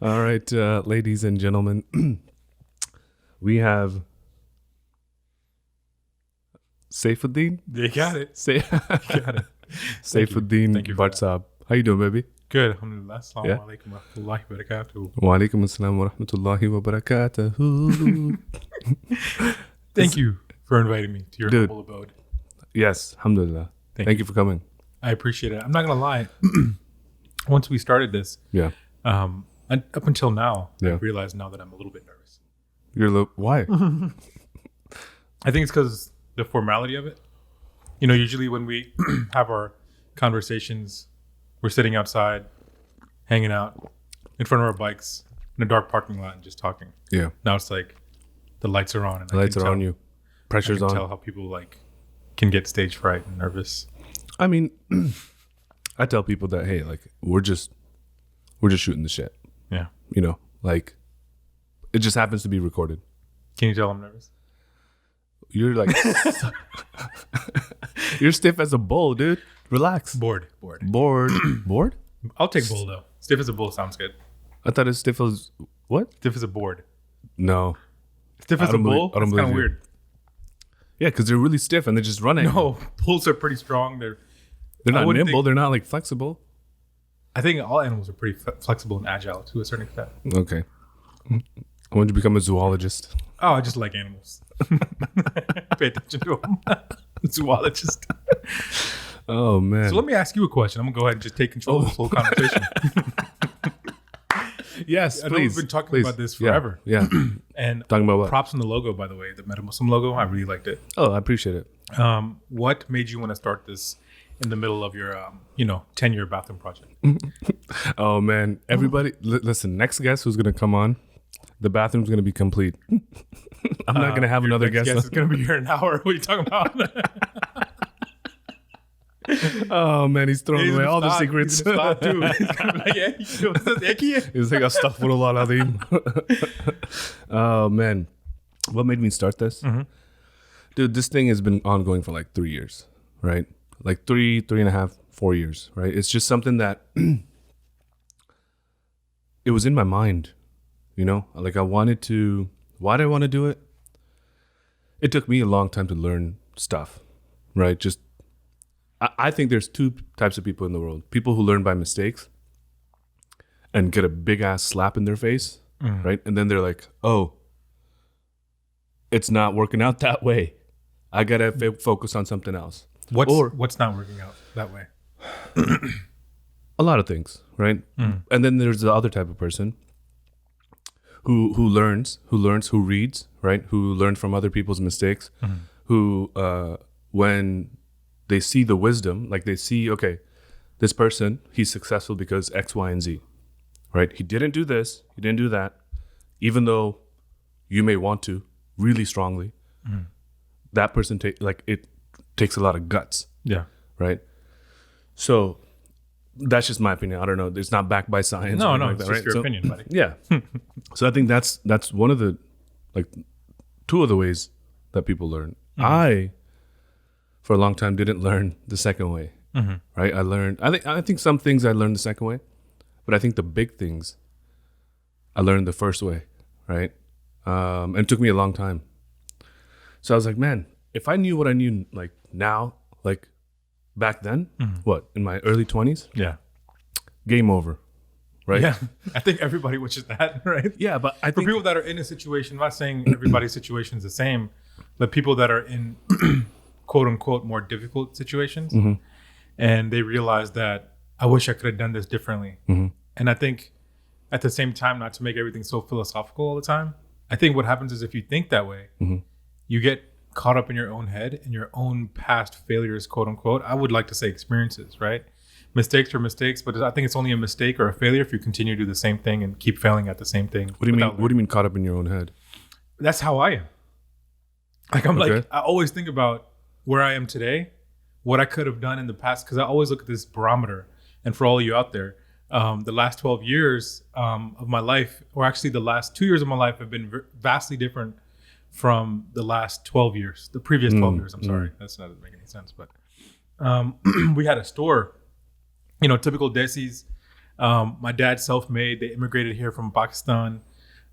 All right, ladies and gentlemen, we have Saifuddin. You got it. Got it. Saifuddin Butt. How you doing, baby? Good. Alhamdulillah. Assalamu alaikum wa rahmatullahi wa barakatuh. Wa alaikum assalam wa rahmatullahi wa barakatuh. Thank you for inviting me to your humble abode. Yes, alhamdulillah. Thank you for coming. I appreciate it. I'm not going to lie. Once we started this, up until now, I've realized now that I'm a little bit nervous. Why? I think it's because the formality of it. You know, usually when we have our conversations, we're sitting outside, hanging out in front of our bikes in a dark parking lot and just talking. Yeah. Now it's like the lights are on. And the lights are on you. Pressure's on. I can tell how people can get stage fright and nervous. I mean, I tell people that, hey, we're just shooting the shit. Yeah. You know, it just happens to be recorded. Can you tell I'm nervous? You're you're stiff as a bull, dude. Relax. Bored. Bored? I'll take bull though. Stiff as a bull sounds good. I thought it's stiff as what? Stiff as a board. No. Stiff as a bull? That's kind of weird. Yeah, because they're really stiff and they just run it. No, bulls are pretty strong. They're not nimble. They're not flexible. I think all animals are pretty flexible and agile to a certain extent. Okay. I want to become a zoologist. Oh, I just like animals. Pay attention to them. Zoologist. Oh, man. So let me ask you a question. I'm going to go ahead and just take control of this whole conversation. Yes, I know we've been talking about this forever. Yeah. And talking about what? Props on the logo, by the way, the Meta Muslim logo. I really liked it. Oh, I appreciate it. What made you want to start this in the middle of your, 10-year bathroom project? Oh, man. Everybody, listen, next guest who's going to come on, the bathroom's going to be complete. I'm not going to have another guest. It's going to be here in an hour. What are you talking about? Oh, man, he's throwing away all the secrets. He's going to stop, too. He's going to be like, He's like, astaghfirullah aladhim. Oh, man. What made me start this? Mm-hmm. Dude, this thing has been ongoing for 3 years, right? 3.5, 4 years, right? It's just something that it was in my mind, you know? I wanted to, why did I want to do it? It took me a long time to learn stuff, right? I think there's two types of people in the world. People who learn by mistakes and get a big ass slap in their face, right? And then they're like, oh, it's not working out that way. I got to focus on something else. What's not working out that way? A lot of things, right? And then there's the other type of person who learns, who reads, right? Who learns from other people's mistakes, who when they see the wisdom, they see, okay, this person, he's successful because X, Y, and Z, right? He didn't do this, he didn't do that, even though you may want to really strongly. That person it takes a lot of guts. Yeah. Right. So that's just my opinion. I don't know. It's not backed by science. No, it's just your opinion, buddy. Yeah. So I think that's one of the two of the ways that people learn. I, for a long time, didn't learn the second way. Right. I think some things I learned the second way, but I think the big things I learned the first way. Right. And it took me a long time. So I was like, man, if I knew what I knew now, back then, what, in my early 20s? Yeah. Game over, right? Yeah. I think everybody wishes that, right? Yeah, but I think for people that are in a situation, I'm not saying everybody's situation is the same, but people that are in quote unquote more difficult situations, and they realize that I wish I could have done this differently. And I think at the same time, not to make everything so philosophical all the time, I think what happens is if you think that way, you get caught up in your own head and your own past failures, quote unquote. I would like to say experiences, right? Mistakes are mistakes, but I think it's only a mistake or a failure if you continue to do the same thing and keep failing at the same thing. What do you mean? What do you mean caught up in your own head? That's how I am. I always think about where I am today, what I could have done in the past, because I always look at this barometer. And for all of you out there, the last 12 years of my life, or actually the last 2 years of my life, have been vastly different from the last 12 years, the previous 12 years. I'm sorry. That's not making any sense. But we had a store, typical Desi's, My dad's self-made. They immigrated here from Pakistan.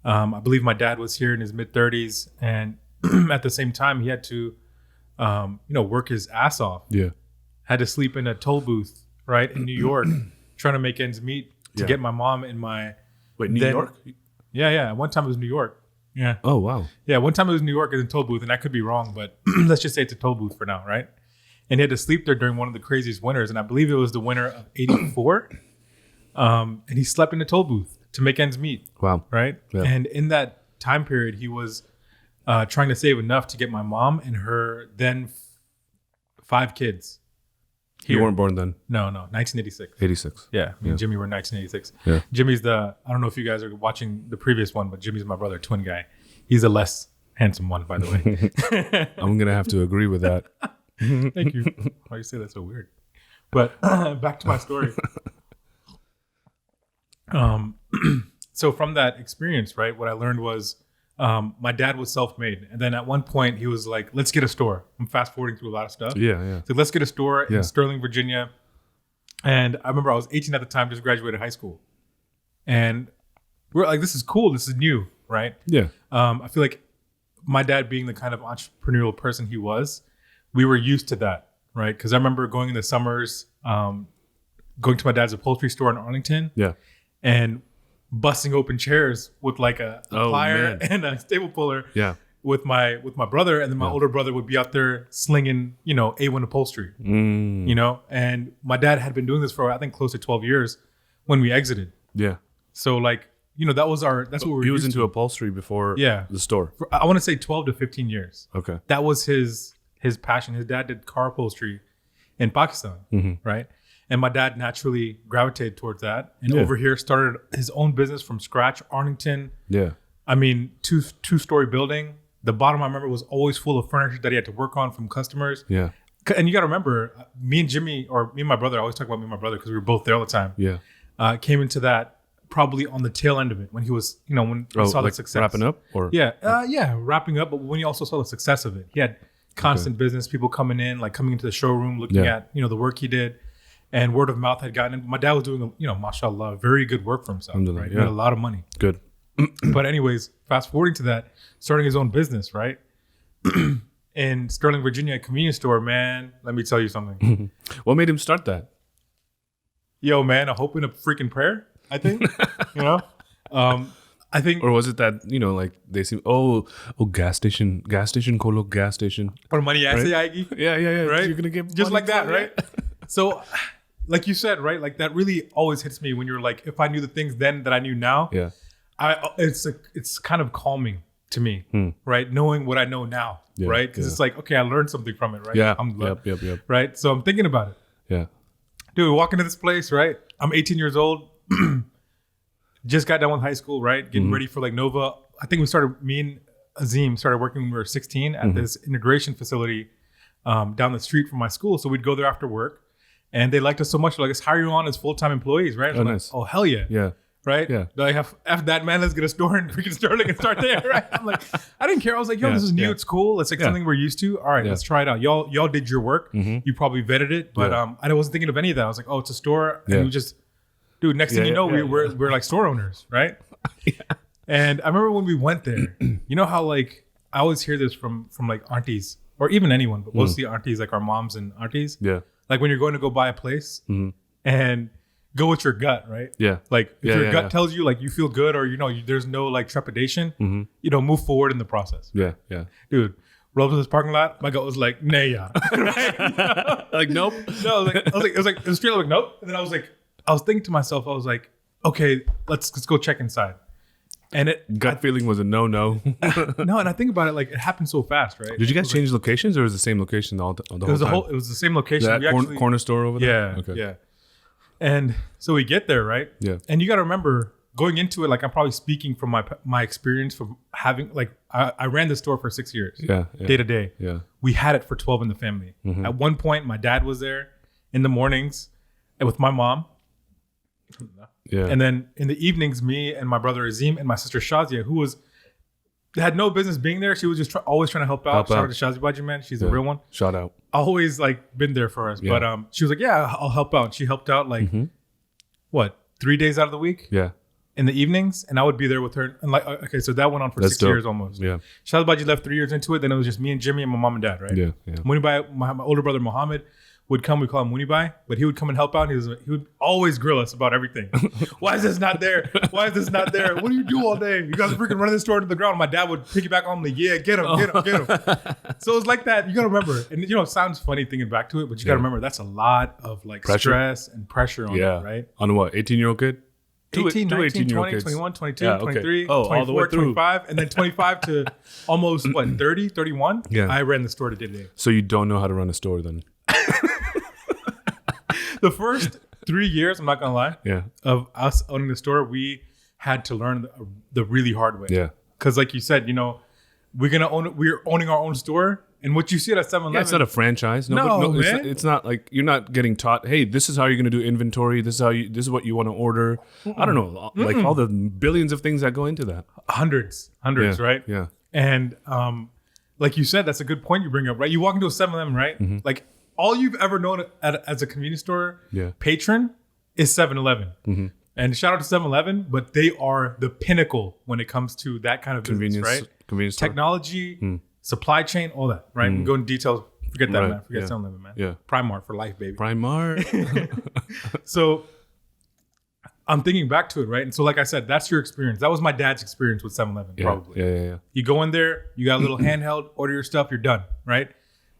I believe my dad was here in his mid-30s, and at the same time, he had to, work his ass off. Yeah. Had to sleep in a toll booth, right, in New York, trying to make ends meet to get my mom and my... Wait, New York? Yeah. One time it was New York. Yeah. Oh, wow. Yeah, one time it was New York as a toll booth, and I could be wrong, but let's just say it's a toll booth for now, right? And he had to sleep there during one of the craziest winters, and I believe it was the winter of '84. And he slept in a toll booth to make ends meet. Wow. Right? Yeah. And in that time period, he was trying to save enough to get my mom and her then 5 kids. Here. You weren't born then? No, 1986. 86. Yeah, me and Jimmy were 1986. Yeah. Jimmy's I don't know if you guys are watching the previous one, but Jimmy's my brother, twin guy. He's a less handsome one, by the way. I'm going to have to agree with that. Thank you. Why you say that so weird? But back to my story. So from that experience, right, what I learned was my dad was self-made. And then at one point he was like, let's get a store. I'm fast forwarding through a lot of stuff. Yeah. So let's get a store in Sterling, Virginia. And I remember I was 18 at the time, just graduated high school. And we're like, this is cool. This is new, right? Yeah. I feel like my dad being the kind of entrepreneurial person he was, we were used to that, right? Because I remember going in the summers, going to my dad's upholstery store in Arlington. Yeah. And busting open chairs with like a plier and a staple puller. Yeah. With my brother, and then my older brother would be out there slinging, A1 upholstery. And my dad had been doing this for I think close to 12 years when we exited. Yeah. So like, that's what we were. He was into upholstery before the store. I want to say 12 to 15 years. Okay. That was his passion. His dad did car upholstery in Pakistan, right? And my dad naturally gravitated towards that. And over here started his own business from scratch, Arlington. Yeah. I mean, two-story building. The bottom, I remember, was always full of furniture that he had to work on from customers. Yeah. And you got to remember, me and my brother, I always talk about me and my brother because we were both there all the time. Yeah. Came into that probably on the tail end of it when he was, when we saw the success. Wrapping up? Or Wrapping up. But when you also saw the success of it, he had constant business, people coming into the showroom, looking at, the work he did. And word of mouth had gotten in. My dad was doing, mashallah, very good work for himself. Right? He had a lot of money. Good. But anyways, fast forwarding to that, starting his own business, right? In Sterling, Virginia, a convenience store, man, let me tell you something. What made him start that? Yo, man, a hope and a freaking prayer, I think. I think. Or was it that, like they seem, gas station, Kolo, gas station. Or money right? Yeah. Right? You're going to give just like that, right? So, like you said, right? Like that really always hits me when you're like, if I knew the things then that I knew now, it's kind of calming to me, right? Knowing what I know now, right? Because it's like, okay, I learned something from it, right? Yeah. Yep. Right? So I'm thinking about it. Yeah. Dude, walk into this place, right? I'm 18 years old. Just got done with high school, right? Getting ready for like Nova. I think me and Azim started working when we were 16 at this integration facility down the street from my school. So we'd go there after work. And they liked us so much, they're like, let's hire you on as full-time employees, right? Oh, nice. Like, oh, hell yeah. Yeah. Right? Yeah. They're like, after that, man, let's get a store in freaking Sterling and start there, right? I'm like, I didn't care. I was like, this is new. It's cool. It's like something we're used to. All right, let's try it out. Y'all did your work. You probably vetted it. But I wasn't thinking of any of that. I was like, it's a store. And we just, dude, next thing you know, we're like store owners, right? And I remember when we went there, you know how like, I always hear this from like aunties or even anyone, but mostly aunties, like our moms and aunties. Yeah. Like when you're going to go buy a place and go with your gut, right? Yeah. Like if your gut tells you like you feel good or there's no like trepidation, move forward in the process. Yeah. Dude, rolled to this parking lot. My gut was like, nah, yeah. Right? Like, nope. No, it was straight up like, nope. And then I was thinking to myself, I was like, okay, let's go check inside. And gut feeling was a no. No, and I think about it, like it happened so fast, right? Did you guys change locations, or was it the same location the whole time? It was the same location. That corner store over there? Yeah. Okay. Yeah. And so we get there, right? Yeah. And you got to remember going into it, like I'm probably speaking from my experience from having, like I ran the store for 6 years. Yeah. Day to day. Yeah. We had it for 12 in the family. At one point, my dad was there in the mornings and with my mom. Yeah. And then in the evenings, me and my brother Azim and my sister Shazia, who had no business being there. She was just always trying to help out. Shout out to Shazia Baji, man. She's a real one. Shout out. Always like been there for us. Yeah. But she was like, yeah, I'll help out. And she helped out like, 3 days out of the week. Yeah. In the evenings, and I would be there with her. And like, okay, so that went on for That's 6 dope. years almost. Yeah. Shahbaji left 3 years into it. Then it was just me and Jimmy and my mom and dad, right? Yeah. Yeah. Munibai, my older brother Mohammed would come. We call him Munibai, but he would come and help out. He would always grill us about everything. Why is this not there? Why is this not there? What do you do all day? You guys are freaking running the store to the ground. My dad would piggyback on me, like, yeah, get him. So it was like that. You gotta remember, and it sounds funny thinking back to it, but you gotta remember that's a lot of like pressure. Stress and pressure on it, right? On what? 18-year-old kid? 18, 19, 20, kids. 21, 22, Yeah, okay. 23, all the 24, way through. 25, and then 25 to almost, 30, 31? Yeah. I ran the store day. So you don't know how to run a store then? The first 3 years, I'm not going to lie, of us owning the store, we had to learn the really hard way. Yeah. Because like you said, we're owning our own store. And what you see at a 7-Eleven. Yeah, it's not a franchise. No, man. It's not like you're not getting taught, hey, this is how you're going to do inventory. This is what you want to order. I don't know. Like all the billions of things that go into that. Hundreds, right? Yeah. And like you said, that's a good point you bring up, right? You walk into a 7-Eleven, right? Mm-hmm. Like all you've ever known as a convenience store patron is 7-Eleven. Mm-hmm. And shout out to 7-Eleven, but they are the pinnacle when it comes to that kind of business, right? Convenience store. Technology, supply chain, all that, right? We go into details. Forget that, man. Forget 7-Eleven, man. Yeah. Primark for life, baby. Primark. So I'm thinking back to it, right? And so like I said, that's your experience. That was my dad's experience with 7-Eleven, probably. Yeah. You go in there, you got a little handheld, order your stuff, you're done, right?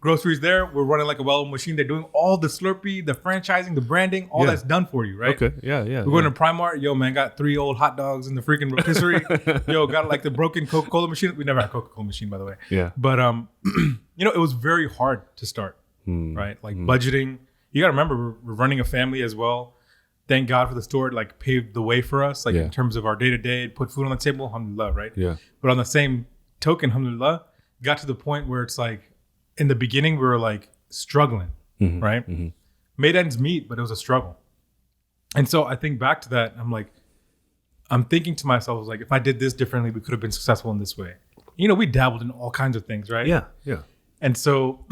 Groceries there, we're running like a well-oiled machine. They're doing all the Slurpee, the franchising, the branding, all that's done for you, right? Okay, yeah. We're going to Primark. Yo, man, got 3 old hot dogs in the freaking rotisserie. Yo, got like the broken Coca-Cola machine. We never had a Coca-Cola machine, by the way. Yeah. But, it was very hard to start, right? Like budgeting. You got to remember, we're running a family as well. Thank God for the store, like paved the way for us, like in terms of our day-to-day, put food on the table, alhamdulillah, right? Yeah. But on the same token, alhamdulillah, got to the point where it's like, in the beginning, we were like struggling, right? Mm-hmm. Made ends meet, but it was a struggle. And so I think back to that, I'm thinking to myself, I was like, if I did this differently, we could have been successful in this way. We dabbled in all kinds of things, right? Yeah. And so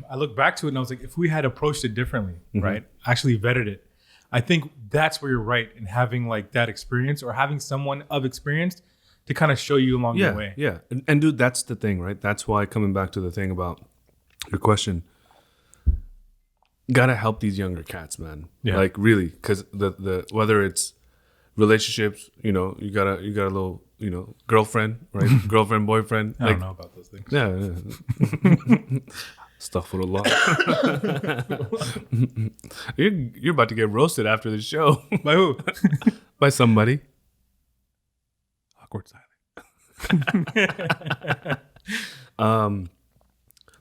I look back to it and I was like, if we had approached it differently, right? Actually vetted it. I think that's where you're right in having like that experience or having someone of experience to kind of show you along the way. Yeah. And dude, that's the thing, right? That's why coming back to the thing about your question, gotta help these younger cats, man. Yeah. Like really, because the whether it's relationships, you got a little, girlfriend, right? Girlfriend, boyfriend. I don't know about those things. Yeah. Astaghfirullah. You're about to get roasted after the show. By who? By somebody. Awkward silence.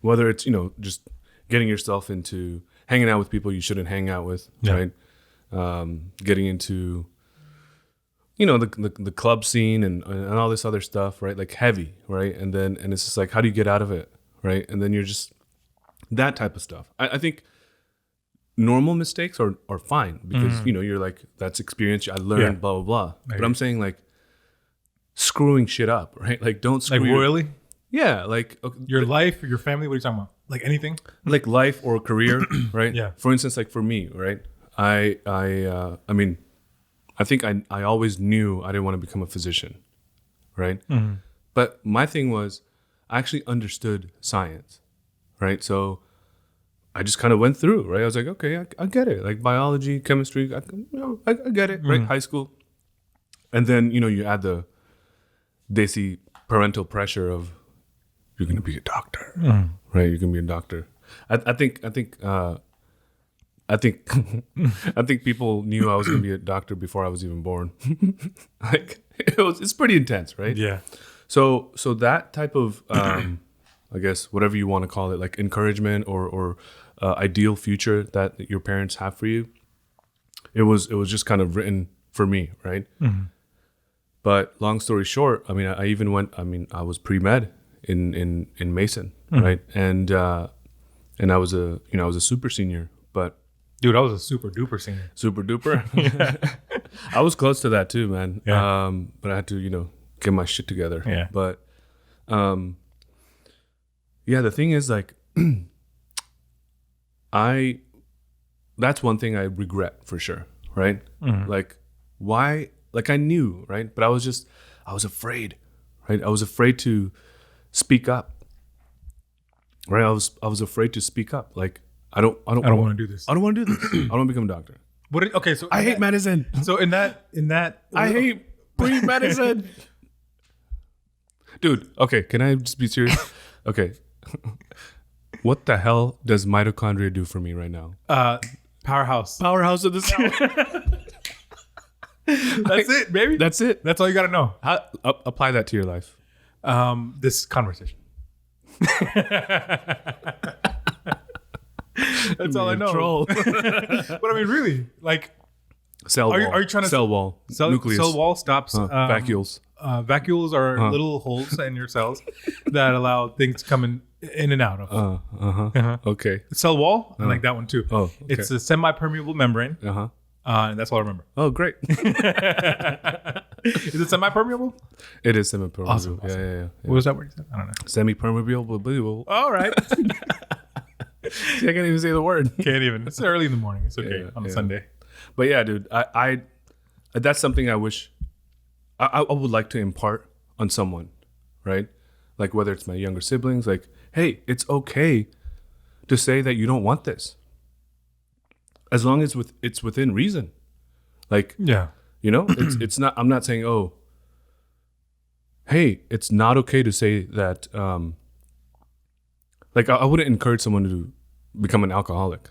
Whether it's, just getting yourself into hanging out with people you shouldn't hang out with, right? Getting into, the club scene and all this other stuff, right? Like heavy, right? And it's just like, how do you get out of it, right? And then you're just, that type of stuff. I think normal mistakes are fine because, you're like, that's experience, I learned, blah, blah, blah. But I'm saying like screwing shit up, right? Like don't screw like royally? Yeah, like your life, your family. What are you talking about? Like anything? Like life or career, right? Yeah. For instance, like for me, right? I think I always knew I didn't want to become a physician, right? Mm-hmm. But my thing was, I actually understood science, right? So I just kind of went through, right? I was like, okay, I get it. Like biology, chemistry, I get it, right? High school, and then you add the desi parental pressure of, you're going to be a doctor, right? You're going to be a doctor. I think people knew I was going to be a doctor before I was even born. Like it's pretty intense, right? Yeah. So that type of, I guess, whatever you want to call it, like encouragement or ideal future that your parents have for you, it was just kind of written for me, right? Mm-hmm. But long story short, I was pre-med in Mason, right? And I was a super senior, but dude, I was a super duper senior. Super duper. I was close to that too, man. Yeah. But I had to, get my shit together. Yeah. But, the thing is like, that's one thing I regret for sure, right? Mm-hmm. Like Why? Like I knew, right? But I was afraid, right? I was afraid to speak up, right? I was afraid to speak up. Like I don't want to do this. I don't want to do this. I don't want to become a doctor. So I hate medicine. So in that, I hate pre-medicine. Dude, okay, can I just be serious? Okay. What the hell does mitochondria do for me right now? Powerhouse. Powerhouse of the cell. That's it, baby. That's it. That's all you got to know. Apply that to your life. This conversation. That's all I know. Troll. But I mean, really, like, cell wall. Are you trying to cell wall? Nucleus. Cell wall stops vacuoles. Vacuoles are little holes in your cells that allow things to come in and out of. Okay. Cell wall, I like that one too. Oh, okay. It's a semi-permeable membrane. And that's all I remember. Oh, great. Is it semi-permeable? It is semi-permeable. Awesome. Yeah. What was that word you said? I don't know. Semi-permeable. All right. See, I can't even say the word. Can't even. It's early in the morning. It's okay on a Sunday. But yeah, dude, I that's something I wish I would like to impart on someone, right? Like whether it's my younger siblings, like, hey, it's okay to say that you don't want this, as long as it's within reason. Like, yeah, you know, it's not. I'm not saying, oh, hey, it's not okay to say that. Like, I wouldn't encourage someone to become an alcoholic.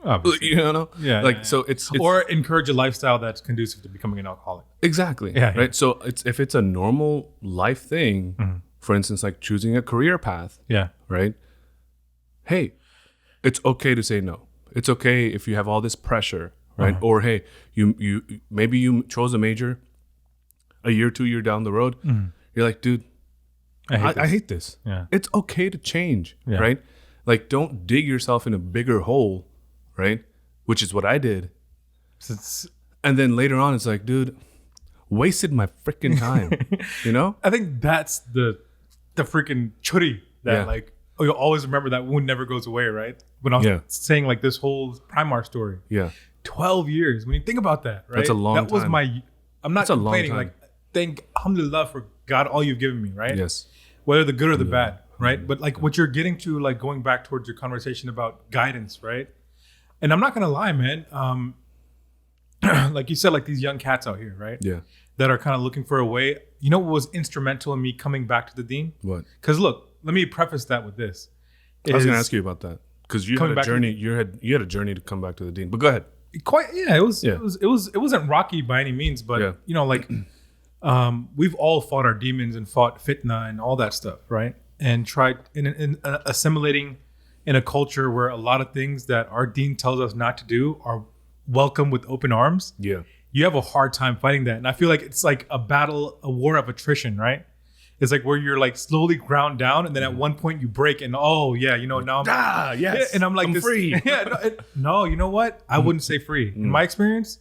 Obviously. You know, yeah. Like, yeah. so it's or encourage a lifestyle that's conducive to becoming an alcoholic. Exactly. Yeah, right. yeah. So if it's a normal life thing, for instance, like choosing a career path. Yeah. Right. Hey, it's okay to say no. It's okay if you have all this pressure, right? Or hey, you maybe you chose a major a year, 2 years down the road. You're like, dude, I hate this. Yeah. It's okay to change, Yeah. right? Like, don't dig yourself in a bigger hole, right? Which is what I did. And then later on, it's like, dude, wasted my freaking time, you know? I think that's the freaking churi that like, you'll always remember that wound never goes away, right? When I was saying like this whole Primar story. Yeah. 12 years. When you think about that, right? That's a long time. That was I'm not That's a long complaining. time. Like, thank Alhamdulillah for God, all you've given me, right? Yes. Whether the good or the bad, right? But like what you're getting to, like going back towards your conversation about guidance, right? And I'm not going to lie, man. Like you said, like these young cats out here, right? Yeah. That are kind of looking for a way. You know what was instrumental in me coming back to the Deen? What? Because look, let me preface that with this. I was going to ask you about that because you had a journey. You had a journey to come back to the Deen. But go ahead. It wasn't rocky by any means, but you know, like we've all fought our demons and fought fitna and all that stuff, right? And tried in assimilating in a culture where a lot of things that our Deen tells us not to do are welcome with open arms. Yeah. You have a hard time fighting that. And I feel like it's like a war of attrition, right? It's like where you're like slowly ground down and then at one point you break and now I'm yes. and I'm like I'm free. No, you know what? I wouldn't say free. In my experience,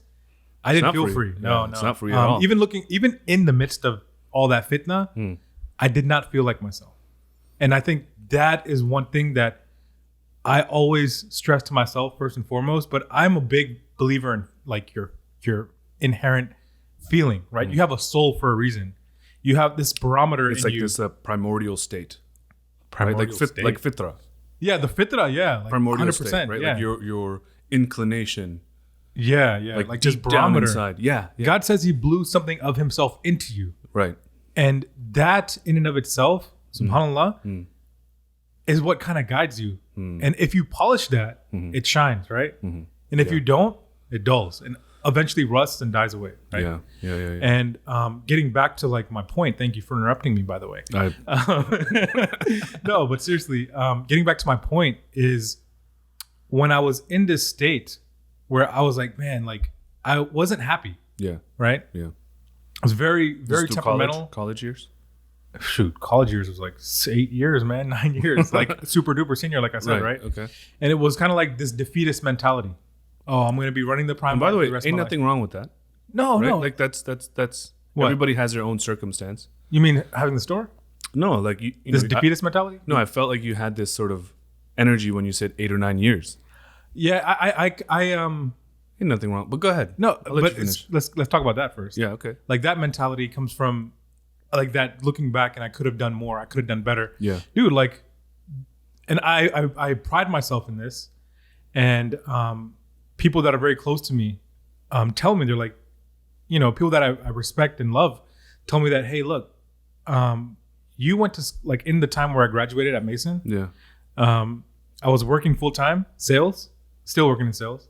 I didn't feel free. No, it's not free at all. Even in the midst of all that fitna, I did not feel like myself. And I think that is one thing that I always stress to myself first and foremost, but I'm a big believer in like your inherent feeling, right? You have a soul for a reason. You have this barometer it's in like you. this primordial state. Primordial right? state. Like fitra. Yeah, the fitra, yeah. Like Primordial 100%, state, right? yeah. Like your inclination. Yeah. Like just deep down barometer. inside. Yeah. God says he blew something of himself into you. Right. And that in and of itself, subhanAllah, is what kind of guides you. And if you polish that, it shines, right? And if you don't, it dulls and eventually rusts and dies away, right? Yeah. And getting back to like my point, thank you for interrupting me, by the way. No, but seriously, getting back to my point is when I was in this state where I was like, man, like I wasn't happy. Yeah. Right? Yeah. I was very, very temperamental. College years? Shoot, college years was like 8 years, man, 9 years, like super duper senior, like I said, right? Okay. And it was kind of like this defeatist mentality. Oh, I'm going to be running the prime. And by the way, rest ain't of my nothing wrong with that. No, right? no. Like that's What? everybody has their own circumstance. You mean having the store? No, like you This know, defeatist mentality? No, I felt like you had this sort of energy when you said 8 or 9 years. Yeah, Ain't nothing wrong. But go ahead. No, I'll let but you finish. let's talk about that first. Yeah, okay. Like that mentality comes from like that looking back and I could have done more. I could have done better. Yeah. Dude, like, and I pride myself in this. And people that are very close to me tell me, they're like, you know, people that I respect and love tell me that, hey, look, you went to, like, in the time where I graduated at Mason. Yeah. I was working full-time sales, still working in sales.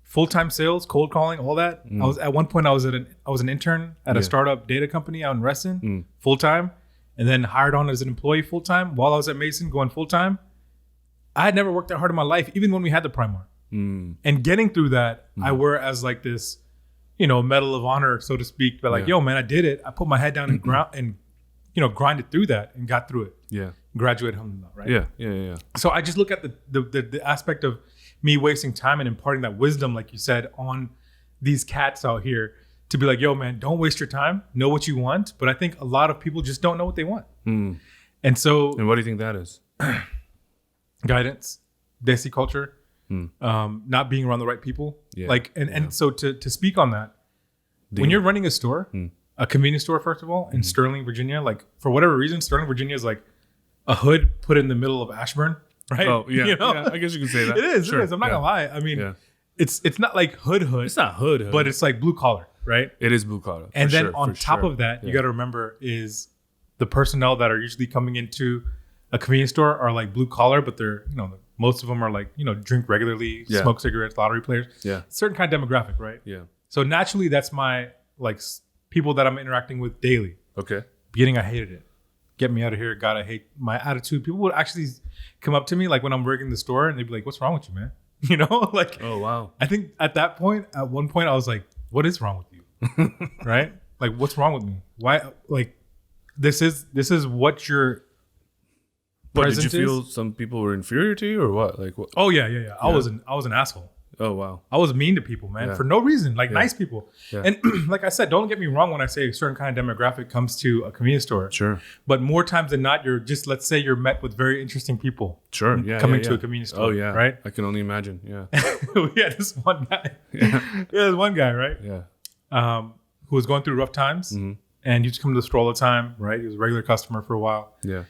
Full-time sales, cold calling, all that. I was at one point I was an intern at a startup data company out in Reston, full-time, and then hired on as an employee full-time while I was at Mason going full-time. I had never worked that hard in my life, even when we had the Primark. And getting through that, I wear as like this, you know, medal of honor, so to speak. But like, yo, man, I did it. I put my head down and you know, grinded through that and got through it. Yeah. Graduated, alhamdulillah, right? Yeah. So I just look at the aspect of me wasting time and imparting that wisdom, like you said, on these cats out here to be like, yo, man, don't waste your time. Know what you want. But I think a lot of people just don't know what they want. And so... And what do you think that is? Guidance, Desi culture, not being around the right people. Yeah. Like, and so to speak on that, when you're running a store, a convenience store, first of all, in Sterling, Virginia, like for whatever reason, Sterling, Virginia is like a hood put in the middle of Ashburn, right? Oh, yeah. You know? Yeah, I guess you can say that. It is. Sure. I'm not gonna lie. I mean, it's not like hood. It's not hood. But it's like blue collar, right? It is blue collar. And then on top of that, you got to remember is the personnel that are usually coming into a convenience store are like blue collar, but they're, you know, most of them are like, you know, drink regularly, smoke cigarettes, lottery players. Yeah. Certain kind of demographic, right? Yeah. So naturally, that's my, like, people that I'm interacting with daily. Okay. Beginning, I hated it. Get me out of here. God, I hate my attitude. People would actually come up to me, like, when I'm working the store, and they'd be like, what's wrong with you, man? You know? Like, oh, wow. I think at one point, I was like, what is wrong with you? Right? Like, what's wrong with me? Why? Like, this is what your... But did you feel some people were inferior to you or what? Like what? Oh yeah. I was an asshole. Oh wow. I was mean to people, man, for no reason. Like nice people. Yeah. And like I said, don't get me wrong when I say a certain kind of demographic comes to a convenience store. Sure. But more times than not, let's say you're met with very interesting people. Sure. Yeah. Coming to a convenience store. Oh yeah. Right. I can only imagine. Yeah. We had this one guy. This one guy, right? Yeah. Who was going through rough times, and he used to come to the store all the time. Right. He was a regular customer for a while. Yeah.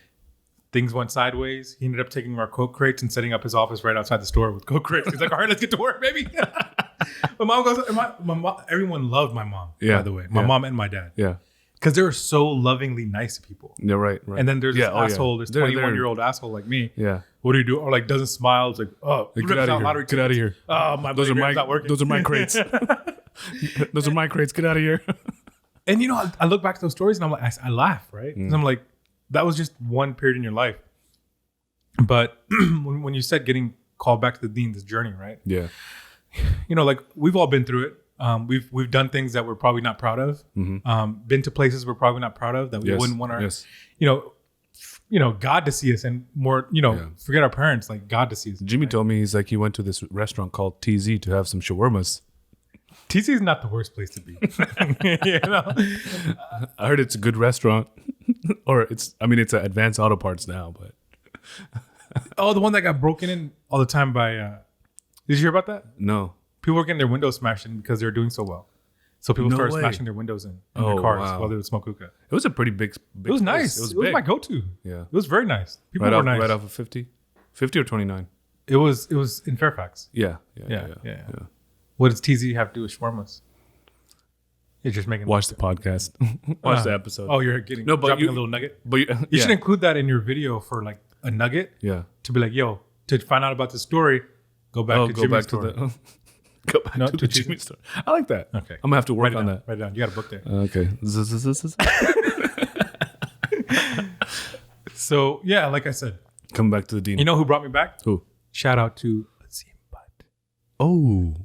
Things went sideways. He ended up taking our Coke crates and setting up his office right outside the store with Coke crates. He's like, all right, let's get to work, baby. My mom goes, my mom, everyone loved my mom, by the way. My mom and my dad. Yeah. Because they were so lovingly nice to people. Yeah, right. And then there's this asshole, this 21-year-old asshole like me. Yeah. What do you do? Or like doesn't smile. It's like, oh, get out of here. Get out of here. Oh, those are not working. Those are my crates. Those are my crates. Get out of here. And you know, I look back at those stories and I'm like, I laugh, right? Because I'm like, that was just one period in your life. But when you said getting called back to the Deen, this journey, right? Yeah. You know, like we've all been through it. We've done things that we're probably not proud of. Been to places we're probably not proud of that we wouldn't want our, you know, God to see us and more, you know, forget our parents, like God to see us. Jimmy told me he went to this restaurant called TZ to have some shawarmas. TZ is not the worst place to be. You know? I heard it's a good restaurant. Or it's an advanced auto parts now, but. Oh, the one that got broken in all the time by, did you hear about that? No. People were getting their windows smashed in because they were doing so well. So people started smashing their windows in their cars while they would smoke hookah. It was a pretty big it was nice. It was my go-to. Yeah. It was very nice. People were nice. Right off of 50? 50 or 29? It was in Fairfax. Yeah. What does TZ have to do with shawarmas? You're just making watch the podcast. Watch the episode. Oh, you're dropping a little nugget. But you should include that in your video for like a nugget. Yeah. To be like, yo, to find out about the story, go back to Jimmy's store. Go back to the Jimmy store. I like that. Okay. I'm gonna have to work on that. Write it down. You got a book there. Okay. So yeah, like I said, come back to the Deen. You know who brought me back? Who? Shout out to Azim Butt. Oh,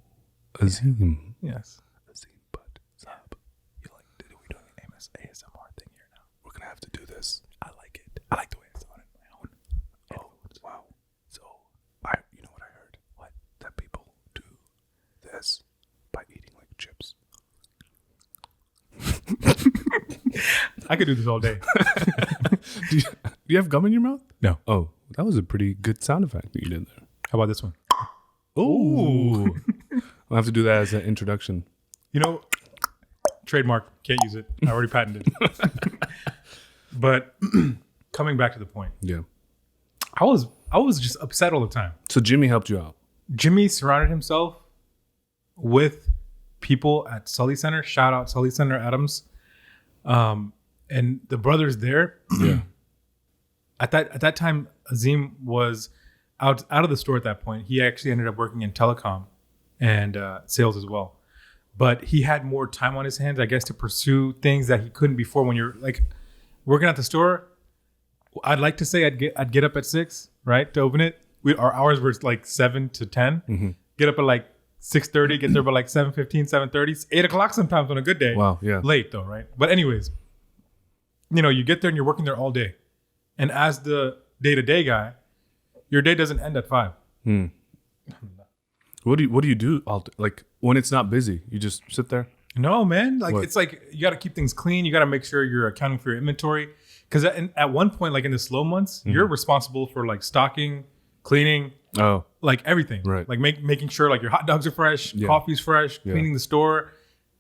Azim. Yes. Azim Butt. Zab. You like? We're doing an ASMR thing here now. We're gonna have to do this. I like it. I like the way it sounded on my own. Oh, wow. So, you know what I heard? What? That people do this by eating like chips. I could do this all day. Do you have gum in your mouth? No. Oh, that was a pretty good sound effect that you did there. How about this one? Ooh. I'll have to do that as an introduction. You know, trademark, can't use it. I already patented it. But coming back to the point. Yeah. I was just upset all the time. So Jimmy helped you out. Jimmy surrounded himself with people at Sully Center. Shout out Sully Center Adams. And the brothers there. Yeah. At that time, Azim was out of the store at that point. He actually ended up working in telecom and sales as well. But he had more time on his hands, I guess, to pursue things that he couldn't before. When you're like working at the store, I'd like to say I'd get up at 6, right, to open it. Our hours were like 7 to 10. Mm-hmm. Get up at like 6:30, get there by like 7:15, 7:30, 8 o'clock sometimes on a good day. Wow, yeah. Late though, right? But anyways, you get there and you're working there all day. And as the day-to-day guy, your day doesn't end at 5. What do you do like when it's not busy? You just sit there? No, man. Like It's like you got to keep things clean. You got to make sure you're accounting for your inventory. Because at one point, like in the slow months, you're responsible for like stocking, cleaning, like everything. Right. Like making sure like your hot dogs are fresh, coffee's fresh, cleaning the store.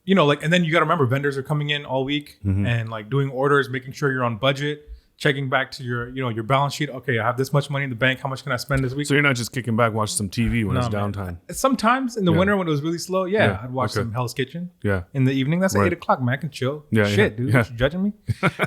Like, and then you got to remember vendors are coming in all week and like doing orders, making sure you're on budget. Checking back to your balance sheet. Okay, I have this much money in the bank. How much can I spend this week? So you're not just kicking back, watching some TV when it's downtime. Sometimes in the winter when it was really slow, I'd watch some Hell's Kitchen. Yeah. In the evening, that's 8 o'clock, man. I can chill. Yeah. Shit, dude, you judging me?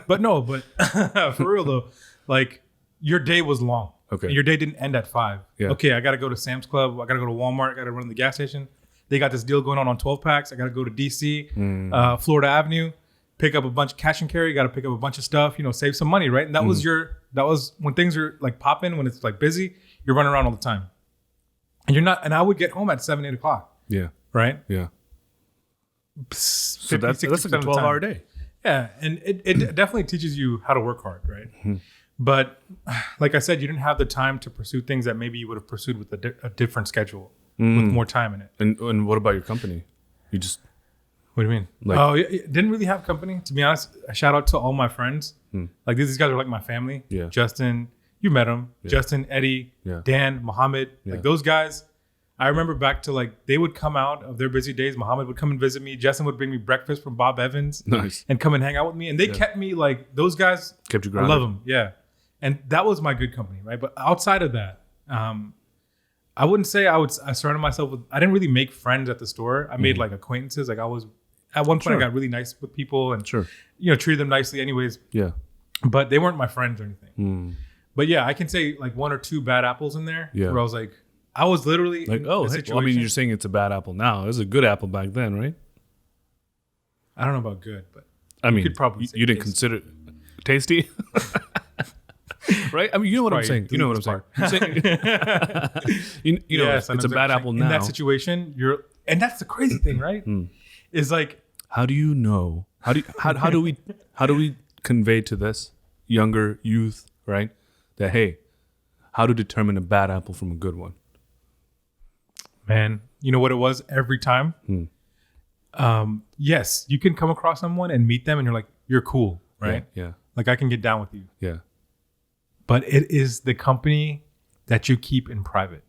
But for real though, like your day was long. Okay. And your day didn't end at 5. Yeah. Okay, I got to go to Sam's Club. I got to go to Walmart. I got to run to the gas station. They got this deal going on 12 packs. I got to go to DC, Florida Avenue. Pick up a bunch of cash and carry. Got to pick up a bunch of stuff. Save some money, right? And that was when things are like popping. When it's like busy, you're running around all the time, and you're not. And I would get home at 7, 8 o'clock. Yeah. Right. Yeah. So that's like a 12-hour day. Yeah, and it definitely teaches you how to work hard, right? Mm-hmm. But like I said, you didn't have the time to pursue things that maybe you would have pursued with a different schedule with more time in it. And what about your company? You just. What do you mean? Didn't really have company. To be honest, a shout out to all my friends. Like these guys are like my family. Yeah. Justin, you met him. Yeah. Justin, Eddie, Dan, Muhammad. Yeah. Like those guys, I remember back to like they would come out of their busy days. Muhammad would come and visit me. Justin would bring me breakfast from Bob Evans. Nice. And come and hang out with me. And they kept me like those guys. Kept you grounded. I love them. Yeah. And that was my good company, right? But outside of that, I wouldn't say I surrounded myself with. I didn't really make friends at the store. I made like acquaintances. Like I was. At one point, I got really nice with people and treated them nicely anyways. Yeah. But they weren't my friends or anything. But yeah, I can say like 1 or 2 bad apples in there where I was like, I was literally like, I mean, you're saying it's a bad apple now. It was a good apple back then, right? I don't know about good, but I mean, you could probably say you didn't consider it tasty. Right? I mean, you know what I'm saying. You know what I'm saying. It's a bad apple now. In that situation, and that's the crazy thing, right? Is like, how do you know? How do we convey to this younger youth, right? That hey, how to determine a bad apple from a good one? Man, you know what it was every time? Yes, you can come across someone and meet them and you're like, you're cool, right? Yeah. Like I can get down with you. Yeah. But it is the company that you keep in private,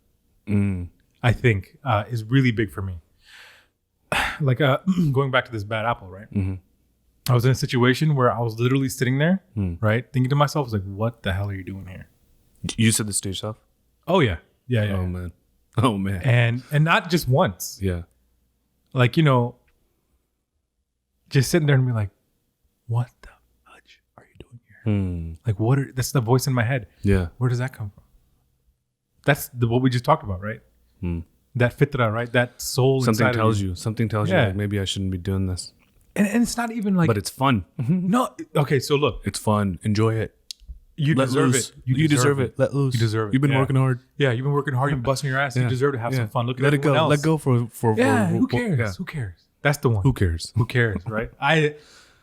I think, is really big for me. Like going back to this bad apple, right? I was in a situation where I was literally sitting there, right? Thinking to myself, I was like, what the hell are you doing here? You said this to yourself? Oh, yeah. Yeah. Oh, man. And not just once. Yeah. Like, just sitting there and be like, what the fudge are you doing here? Like, that's the voice in my head. Yeah. Where does that come from? That's what we just talked about, right? That fitra, right? That soul something inside tells of you. Something tells you like maybe I shouldn't be doing this. And it's not even like, but it's fun. No, okay. So look, it's fun. Enjoy it. You deserve it. You deserve it. Let loose. You deserve it. You've been working hard. Yeah, you've been working hard. You've been busting your ass. You deserve to have some fun. Look at let it go. else. Let go for who cares? Yeah. Who cares? That's the one. Who cares? Who cares? Right? I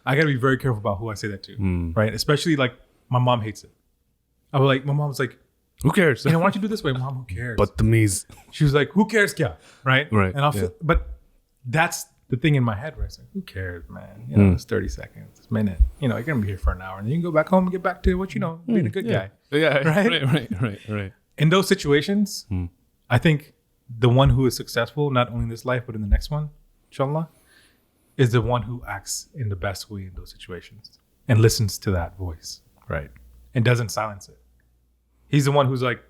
gotta be very careful about who I say that to. Right? Especially like my mom hates it. My mom was like, who cares? Why don't you do this way? Mom, who cares? But the me's. She was like, who cares, kya? Right? Right. And I'll feel, but that's the thing in my head where it's like, who cares, man? It's 30 seconds, it's a minute. You're going to be here for an hour and then you can go back home and get back to what being a good guy. Yeah. Right? Right. In those situations, I think the one who is successful, not only in this life, but in the next one, inshallah, is the one who acts in the best way in those situations and listens to that voice. Right. And doesn't silence it. He's the one who's like,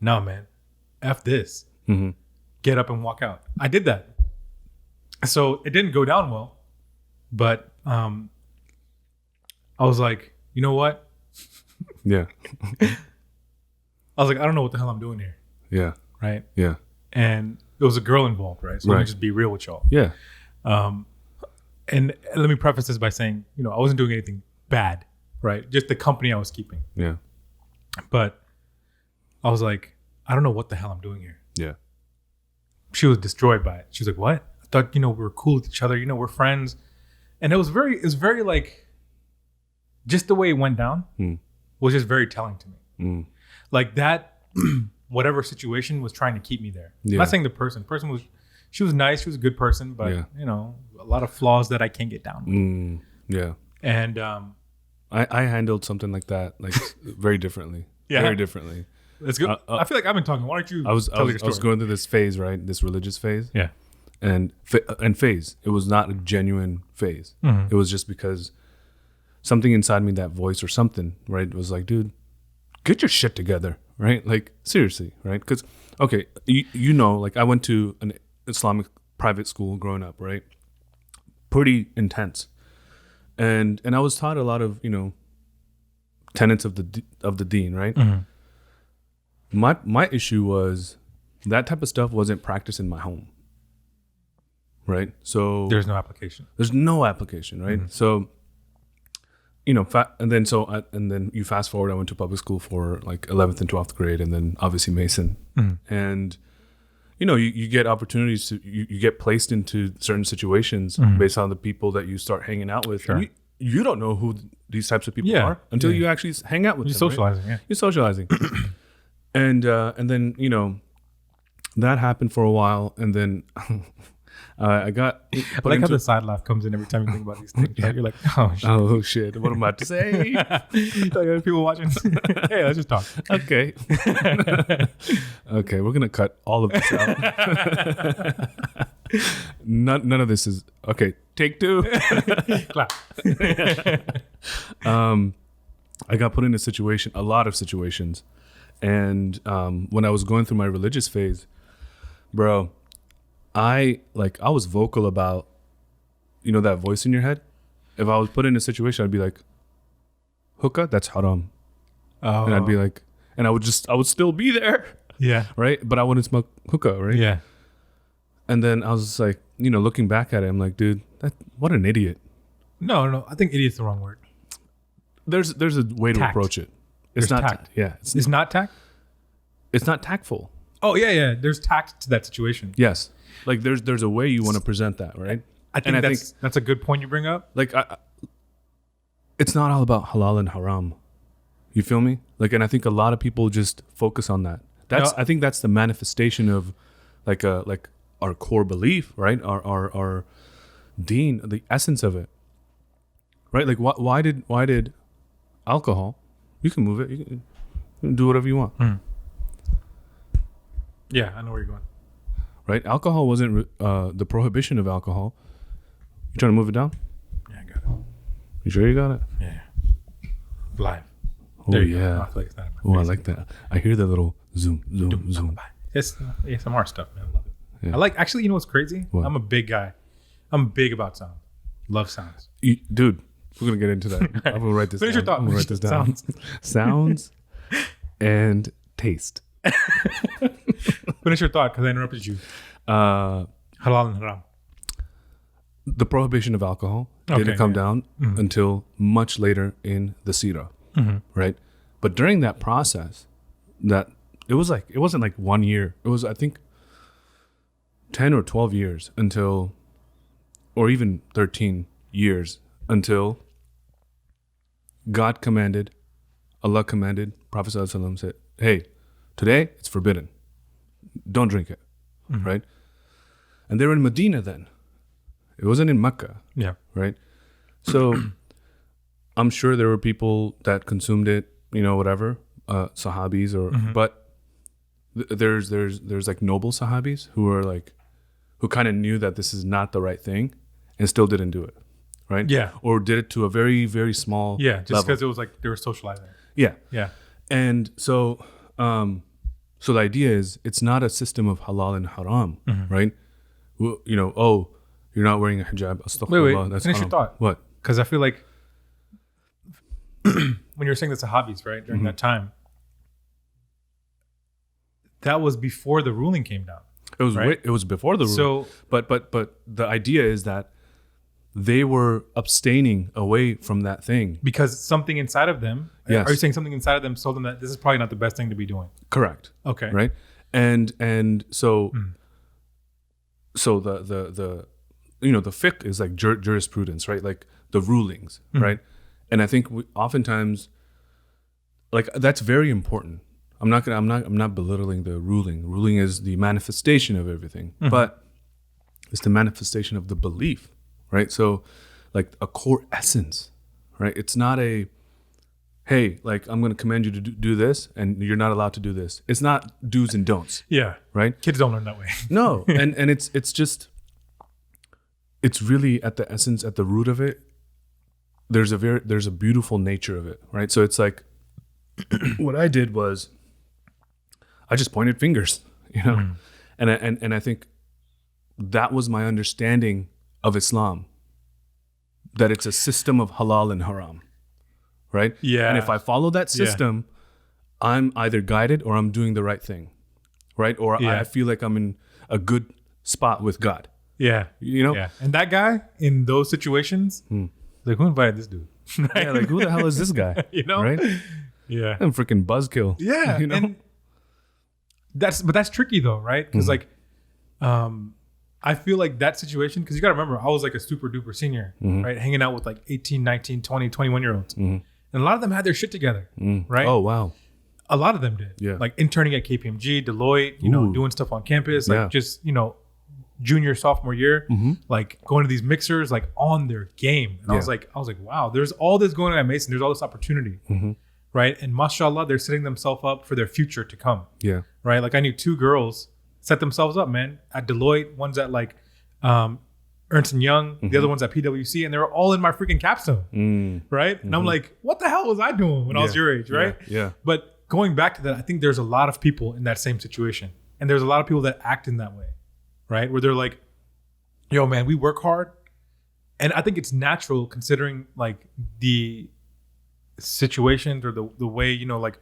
no, man, F this. Mm-hmm. Get up and walk out. I did that. So it didn't go down well, but I was like, you know what? Yeah. I was like, I don't know what the hell I'm doing here. Yeah. Right. Yeah. And there was a girl involved, right? So let me just be real with y'all. Yeah. And let me preface this by saying, you know, I wasn't doing anything bad, right? Just the company I was keeping. Yeah. But I was like, I don't know what the hell I'm doing here. Yeah. She was destroyed by it. She was like, what? I thought, you know, we were cool with each other. You know, we're friends. And it was very like, just the way it went down was just very telling to me. Like that, whatever situation was trying to keep me there. Yeah. I'm not saying the person was, she was nice. She was a good person, but you know, a lot of flaws that I can't get down with. Yeah. And I handled something like that, like very differently. Yeah. Very differently. Let's go. I feel like I've been talking. Why don't you I was tell your story? I was going through this phase, right? This religious phase. Yeah. And phase. It was not a genuine phase. It was just because something inside me, that voice or something, right, was like, dude, get your shit together, right? Like, seriously, right? Because, okay, you know, like I went to an Islamic private school growing up, right? Pretty intense. And I was taught a lot of, you know, tenets of the Deen, right? My issue was that type of stuff wasn't practiced in my home, right? So There's no application. there's no application, right? So, you know, and then you fast forward. I went to public school for like 11th and 12th grade, and then obviously Mason, and you know, you get opportunities to you get placed into certain situations based on the people that you start hanging out with. Sure. And you don't know who these types of people Yeah. are until Yeah. you actually hang out with You're them. socializing, Right? yeah. You're socializing, and then you know that happened for a while, and then I got. I like how the side laugh comes in every time you think about these things. Right? You're like, oh shit. Oh shit! What am I about to say? Like, people watching. Hey, let's just talk. Okay. Okay, we're gonna cut all of this out. None of this is okay. Take two. Clap. I got put in a lot of situations, and when I was going through my religious phase, bro, I was vocal about, you know, that voice in your head. If I was put in a situation, I'd be like, hookah, that's haram. Oh. And I'd be like, and I would still be there. Yeah. Right. But I wouldn't smoke hookah. Right. Yeah. And then I was just like, you know, looking back at it, I'm like, dude, what an idiot. No. I think idiot's the wrong word. There's a way to Tact. approach it. There's It's not tact. Yeah. It's not tact? It's not tactful. Oh, yeah. There's tact to that situation. Yes. Like there's a way you want to present that. Right. I think that's a good point you bring up. Like it's not all about halal and haram. You feel me? Like, and I think a lot of people just focus on that. I think that's the manifestation of like our core belief, right? Our Deen, the essence of it, right? Like why did alcohol? You can move it. You can do whatever you want. Yeah, I know where you're going. Right? Alcohol wasn't the prohibition of alcohol. You trying to move it down? Yeah, I got it. You sure you got it? Yeah. Live. Oh There you go. yeah. I feel like it's not in my Oh, I face. like that. I hear the little zoom. It's ASMR stuff, man. I love it. Yeah. I like, actually, you know what's crazy? What? I'm a big guy. I'm big about sound. Love sounds. Dude, we're gonna get into that. I'm gonna write this Finish down. your thought. I'm gonna write this down. Sounds and taste. Finish your thought because I interrupted you. Halal and Haram. The prohibition of alcohol didn't come down until much later in the Sirah, right? But during that process, it wasn't like 1 year. It was, I think, 10 or 12 years until, or even 13 years until God commanded, Allah commanded, Prophet ﷺ said, hey, today it's forbidden. Don't drink it, right? And they were in Medina then. It wasn't in Mecca, Yeah. right? So I'm sure there were people that consumed it, you know, whatever, sahabis but there's like noble Sahabis who kind of knew that this is not the right thing and still didn't do it, right? Yeah. Or did it to a very, very small just because it was like they were socializing. Yeah. Yeah. And so the idea is it's not a system of halal and haram, right? Well, you're not wearing a hijab. Astaghfirullah, Wait. that's Finish your haram. thought. What? Because I feel like when you were saying the Sahabis, right, during that time, that was before the ruling came down. It was right? It was before the ruling. So, but the idea is that they were abstaining away from that thing because something inside of them, Yes. are you saying something inside of them told them that this is probably not the best thing to be doing? Correct. Okay. Right. And so so the the fiqh is like jurisprudence, right? Like the rulings, right? And I think oftentimes, like, that's very important. I'm not belittling the ruling. Ruling is the manifestation of everything, but it's the manifestation of the belief, right? So, like, a core essence, right? It's not a, hey, like, I'm going to command you to do this, and you're not allowed to do this. It's not do's and don'ts. Yeah. Right. Kids don't learn that way. No, and it's just, it's really at the essence, at the root of it. There's a beautiful nature of it, right? So it's like, what I did was, I just pointed fingers, and I think that was my understanding of Islam, that it's a system of halal and haram, right? Yeah. And if I follow that system, I'm either guided or I'm doing the right thing, right? Or I feel like I'm in a good spot with God. Yeah. Yeah. And that guy in those situations, like, who invited this dude? Right? Yeah, like, who the hell is this guy? Right? Yeah. I'm freaking buzzkill. Yeah. And that's tricky though, right? Because I feel like that situation, because you got to remember, I was like a super duper senior, right? Hanging out with like 18, 19, 20, 21 year olds. And a lot of them had their shit together, right? Oh, wow. A lot of them did. Yeah. Like interning at KPMG, Deloitte, doing stuff on campus, like just, junior, sophomore year, like going to these mixers, like on their game. And I was like, wow, there's all this going on at Mason. There's all this opportunity, right? And mashallah, they're setting themselves up for their future to come. Yeah. Right. Like I knew 2 girls set themselves up, man, at Deloitte. One's at like Ernst & Young, the other one's at PwC, and they were all in my freaking capstone. Right. And I'm like, what the hell was I doing when I was your age? Right. Yeah. But going back to that, I think there's a lot of people in that same situation. And there's a lot of people that act in that way. Right. Where they're like, yo, man, we work hard. And I think it's natural considering like the situations or the way, like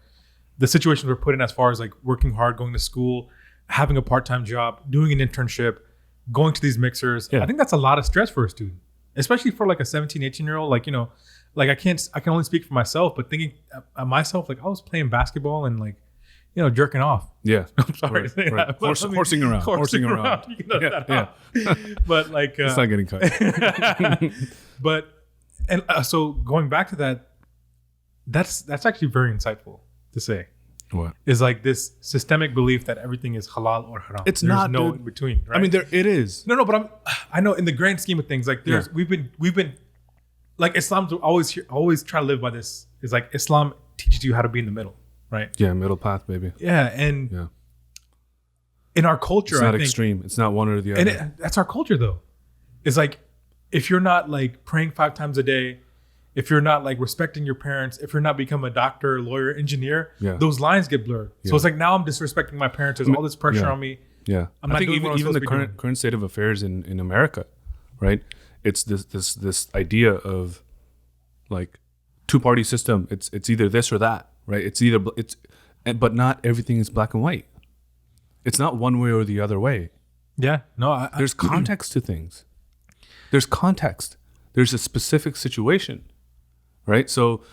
the situations we're put in as far as like working hard, going to school, having a part-time job, doing an internship, going to these mixers. I think that's a lot of stress for a student, especially for like a 17, 18-year-old. Like, like I can only speak for myself, but thinking of myself, like I was playing basketball and like, jerking off. Yeah. I'm sorry to say that. Horsing around. You can edit that out. But like, it's not getting cut. But, and so going back to that, that's actually very insightful to say. What is like this systemic belief that everything is halal or haram? It's there's not no dude. in between, right? I mean, it is. No, but I know in the grand scheme of things, like we've been like Islam's always try to live by this. Is like Islam teaches you how to be in the middle, right? Yeah, middle path, baby. Yeah, and in our culture, it's not I think, extreme. It's not one or the other. And that's our culture, though. It's like if you're not like praying 5 times a day, if you're not like respecting your parents, if you're not become a doctor, lawyer, engineer, those lines get blurred. So it's like now I'm disrespecting my parents. There's all this pressure on me. Yeah, I'm not doing even the current state of affairs in America, right? It's this idea of like 2-party system. It's either this or that, right? But not everything is black and white. It's not one way or the other way. Yeah, no. There's context to things. There's context. There's a specific situation, right? So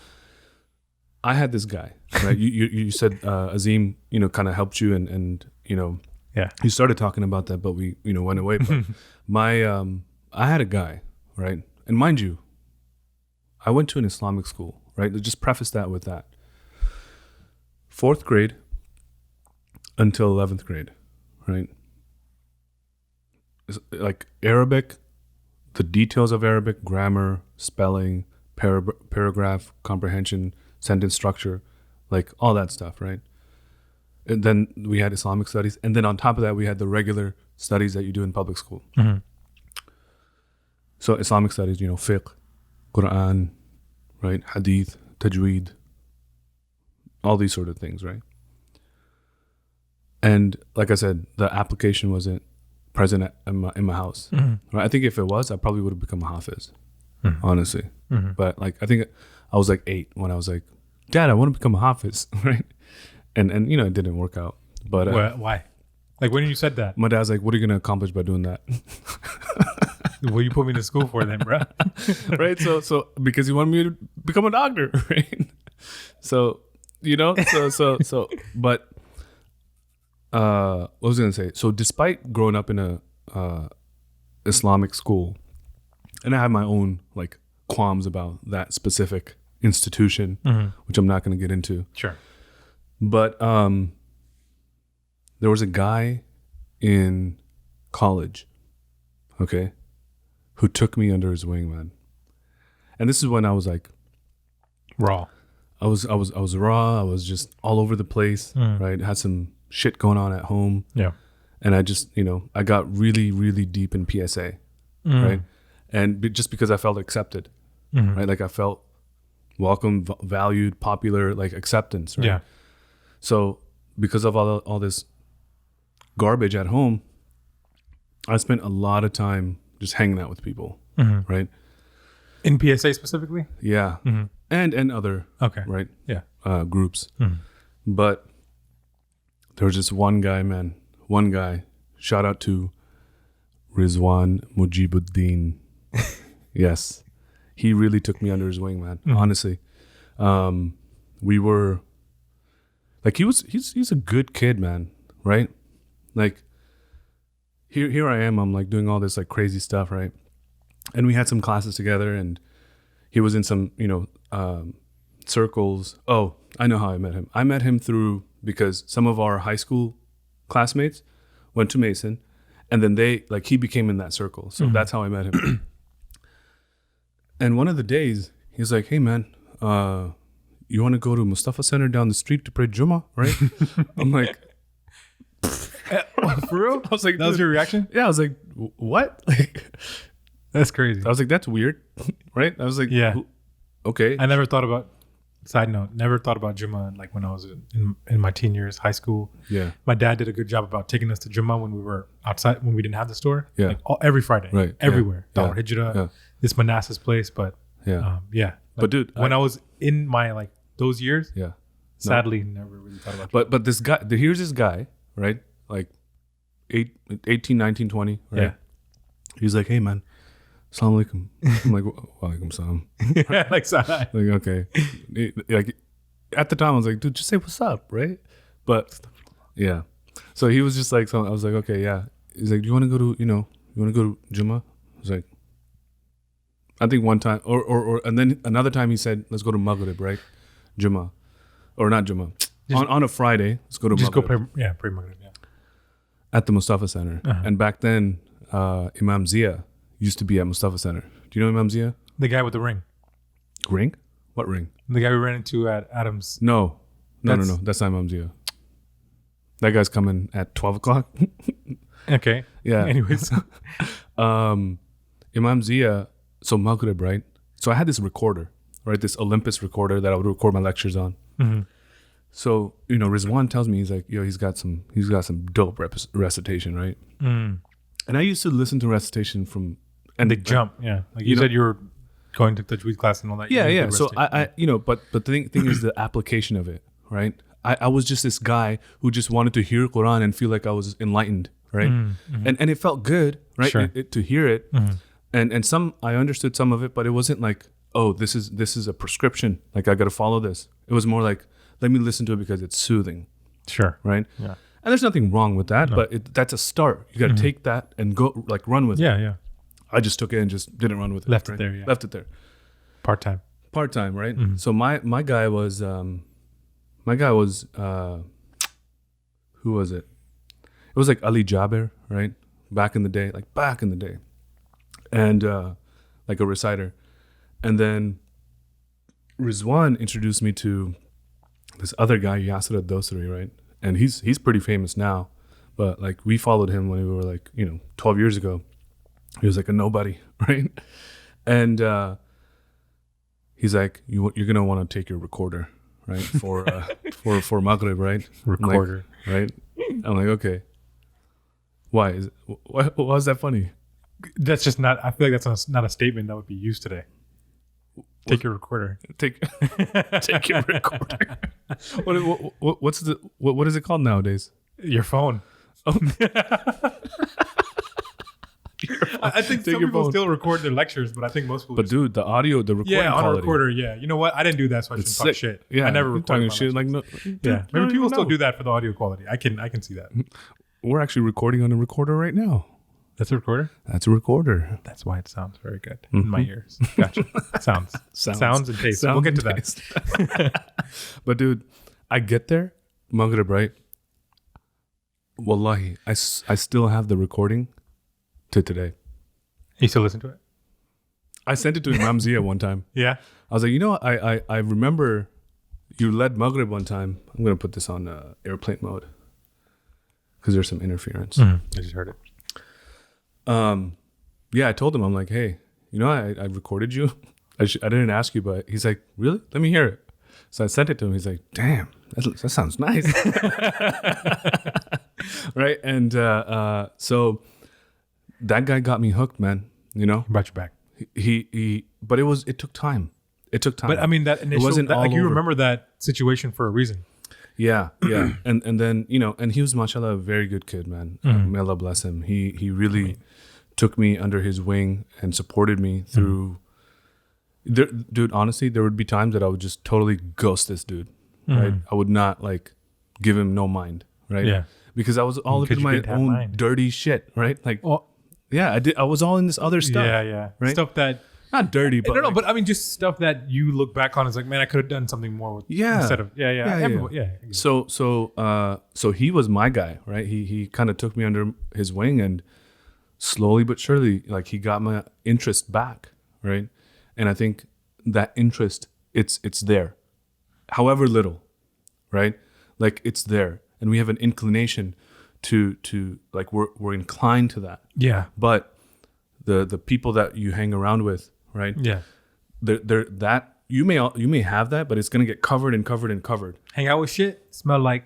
I had this guy, right? you said Azim, kind of helped you and you started talking about that, but we went away. But I had a guy, right? And mind you, I went to an Islamic school, right? Let's just preface that with that. 4th grade until 11th grade, right? It's like Arabic, the details of Arabic, grammar, spelling, paragraph comprehension, sentence structure, like all that stuff, right? And then we had Islamic studies. And then on top of that, we had the regular studies that you do in public school. Mm-hmm. So Islamic studies, fiqh, Quran, right? Hadith, tajweed, all these sort of things, right? And like I said, the application wasn't present in my house. Mm-hmm. Right? I think if it was, I probably would have become a hafiz, honestly. Mm-hmm. But like, I think I was like 8 when I was like, Dad, I want to become a hafiz, right? And it didn't work out. But why? Like when you said that, my dad's like, what are you going to accomplish by doing that? what you put me to school for then, bro? Right? So because he wanted me to become a doctor, right? So, but what was I going to say? So despite growing up in a Islamic school, and I have my own like qualms about that specific institution, which I'm not going to get into. Sure. But there was a guy in college, okay, who took me under his wing, man. And this is when I was like raw. I was raw. I was just all over the place, right? Had some shit going on at home. Yeah. And I just, I got really, really deep in PSA, right? And just because I felt accepted, right? Like I felt welcome, valued, popular, like acceptance, right? Yeah. So because of all this garbage at home, I spent a lot of time just hanging out with people, right? In PSA specifically? Yeah. And other, right? Yeah. Groups. But there was just one guy, man. One guy. Shout out to Rizwan Mujibuddin. Yes. He really took me under his wing, man. Honestly. We were like he's a good kid, man, right? Like here I am, I'm like doing all this like crazy stuff, right? And we had some classes together and he was in some, circles. Oh, I know how I met him. I met him because some of our high school classmates went to Mason and then he became in that circle. So that's how I met him. And one of the days he's like, hey man, you want to go to Mustafa Center down the street to pray Jummah, right? I'm like, for real? I was like, that was your reaction? Yeah, I was like, what? Like, that's crazy. I was like, that's weird, right? I was like, yeah, okay. I never thought about. Side note, never thought about Jummah like when I was in my teen years, high school. Yeah, my dad did a good job about taking us to Jummah when we were outside, when we didn't have the store. Yeah, like every Friday, right? Everywhere, yeah. Dar Hijra, this Manassas place, but yeah. Like, but dude, when I was in my like those years, sadly, never really thought about. But this guy, here's this guy, right? Like 18, 19, 20, right? Yeah. He's like, hey man, Assalamu alaikum. I'm like, wa alaikum salam. Yeah, like Salah. Like, okay. Like at the time I was like, dude, just say what's up, right? But yeah. So he was just like, I was like, okay, yeah. He's like, do you want to go to, you want to go to Jummah? I was like, I think one time, or and then another time he said, let's go to Maghrib, right? Jummah. Or not Jummah. On a Friday, let's go to just Maghrib. Go pray Maghrib, yeah. At the Mustafa Center. And back then, Imam Zia used to be at Mustafa Center. Do you know Imam Zia? The guy with the ring. Ring? What ring? The guy we ran into at Adams. No. That's not Imam Zia. That guy's coming at 12 o'clock. Okay. Yeah. Anyways. Imam Zia, so Maghrib, right? So I had this recorder, right? This Olympus recorder that I would record my lectures on. So, Rizwan tells me, he's like, yo, he's got some dope recitation, right? And I used to listen to recitation from... And they jump, yeah. Like you said you were going to tajweed class and all that. Yeah. So I but the thing is the application of it, right? I was just this guy who just wanted to hear Quran and feel like I was enlightened, right? And it felt good, right? Sure. To hear it. And I understood some of it, but it wasn't like, oh, this is a prescription. Like I got to follow this. It was more like, let me listen to it because it's soothing. Sure. Right? Yeah. And there's nothing wrong with that, but that's a start. You got to take that and go like run with it. Yeah. I just took it and just didn't run with it. Left it there, yeah. Left it there. Part-time, right? So my guy was who was it? It was like Ali Jaber, right? Back in the day. And like a reciter. And then Rizwan introduced me to this other guy, Yasir ad-Dosri, right? and he's pretty famous now, but like we followed him when we were like 12 years ago. He was like a nobody, right? And he's like, you're gonna want to take your recorder, right, for Maghrib, right? Recorder, right? I'm like, okay. Why is that funny? That's just not. I feel like that's not a statement that would be used today. Take your recorder. Take your recorder. What is it called nowadays? Your phone. Oh. I think some people still record their lectures, but I think most people. But dude, the recording on quality. a recorder, yeah. You know what? I didn't do that, so I shouldn't talk shit. Yeah, I never recorded shit. Like, no, yeah, maybe people still do that for the audio quality. I can see that. We're actually recording on a recorder right now. That's a recorder? That's a recorder. That's why it sounds very good in my ears. Gotcha. Sounds and taste. We'll get to that. But dude, I get there, Maghrib, right? Wallahi, I still have the recording to today. You still listen to it? I sent it to Imam Zia one time. Yeah. I was like, I remember you led Maghrib one time. I'm going to put this on airplane mode because there's some interference. I just heard it. Yeah, I told him, I'm like, hey, I recorded you. I didn't ask you, but he's like, really? Let me hear it. So I sent it to him. He's like, damn, that sounds nice. Right. And so that guy got me hooked, man. Brought you back. But it took time. But I mean, that initial, it wasn't like you over. remember that situation for a reason. Yeah. and then, and he was, mashallah, a very good kid, man. May Allah bless him. He really took me under his wing and supported me through. Dude, honestly, there would be times that I would just totally ghost this dude, right? I would not like give him no mind, right? Yeah. Because I was all up in my own dirty shit, right? Like, yeah, I was all in this other stuff. Yeah. Right? Stuff that. Not dirty, but No, but I mean, just stuff that you look back on as like, man, I could have done something more with. Yeah. Instead of yeah. So he was my guy, right? He kind of took me under his wing, and slowly but surely, like, he got my interest back, right? And I think that interest, it's there, however little, right? Like, it's there, and we have an inclination to like we're inclined to that. Yeah. But the people that you hang around with, right? Yeah. They're that you may have that, but it's gonna get covered and covered and covered. Hang out with shit, smell like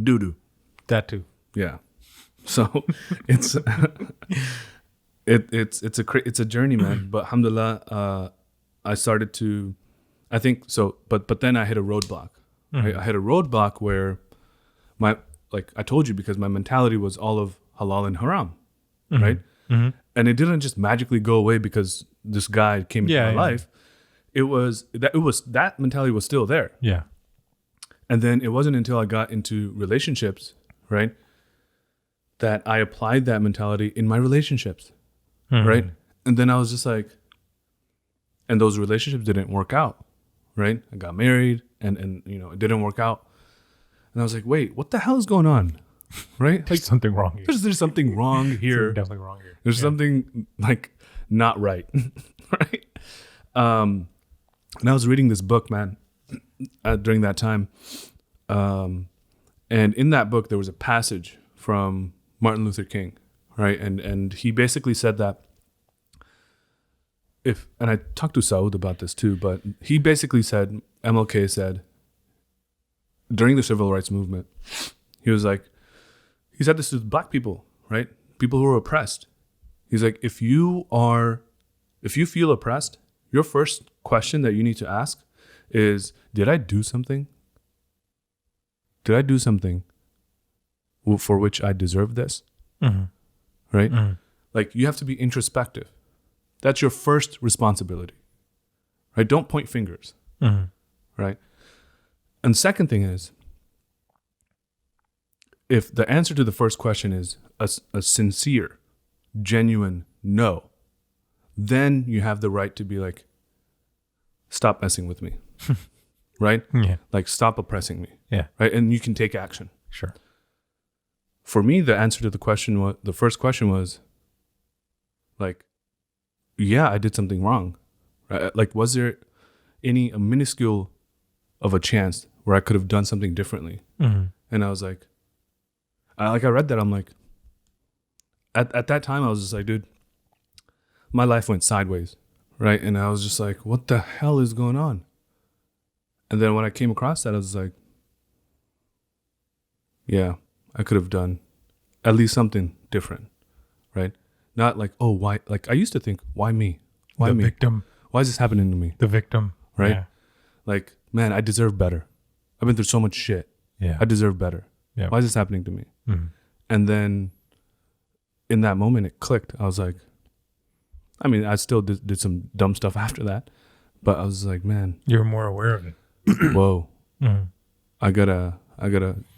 doo doo. That too. Yeah. So it's it's a journey, man. But alhamdulillah, I started to, I think so. But then I hit a roadblock. Right? I hit a roadblock where like I told you, because my mentality was all of halal and haram, right? And it didn't just magically go away because this guy came into my life. It was that mentality was still there. Yeah. And then it wasn't until I got into relationships, right, that I applied that mentality in my relationships, right? And then I was just like, and those relationships didn't work out, right? I got married and it didn't work out. And I was like, wait, what the hell is going on? Right? There's something wrong here. There's something wrong here. Definitely wrong here. There's something like not right. Right? And I was reading this book, man, during that time. And in that book, there was a passage from Martin Luther King, right? And he basically said that and I talked to Saud about this too, but he basically said, MLK said, during the civil rights movement, he said this to black people, right? People who are oppressed. He's like, if you feel oppressed, your first question that you need to ask is, did I do something? Did I do something for which I deserve this? Right? Like, you have to be introspective. That's your first responsibility, right? Don't point fingers, right? And second thing is, if the answer to the first question is a sincere, genuine no, then you have the right to be like, stop messing with me, right? Yeah. Like, stop oppressing me. Yeah. Right? And you can take action. Sure. For me, the answer to the first question was like, yeah, I did something wrong. Right? Like, was there a minuscule of a chance where I could have done something differently? And I was like, I read that. I'm like, at that time, I was just like, dude, my life went sideways, right? And I was just like, what the hell is going on? And then when I came across that, I was like, yeah, I could have done at least something different, right? Not like, oh, why? Like I used to think, why me? Why the me? victim. Why is this happening to me? The victim. Right? Yeah. Like, man, I deserve better. I've been through so much shit. Yeah. I deserve better. Yeah. Why is this happening to me? Mm-hmm. And then in that moment, it clicked. I was like, I mean, I still did some dumb stuff after that, but I was like, man, You're more aware of it. whoa, Mm-hmm.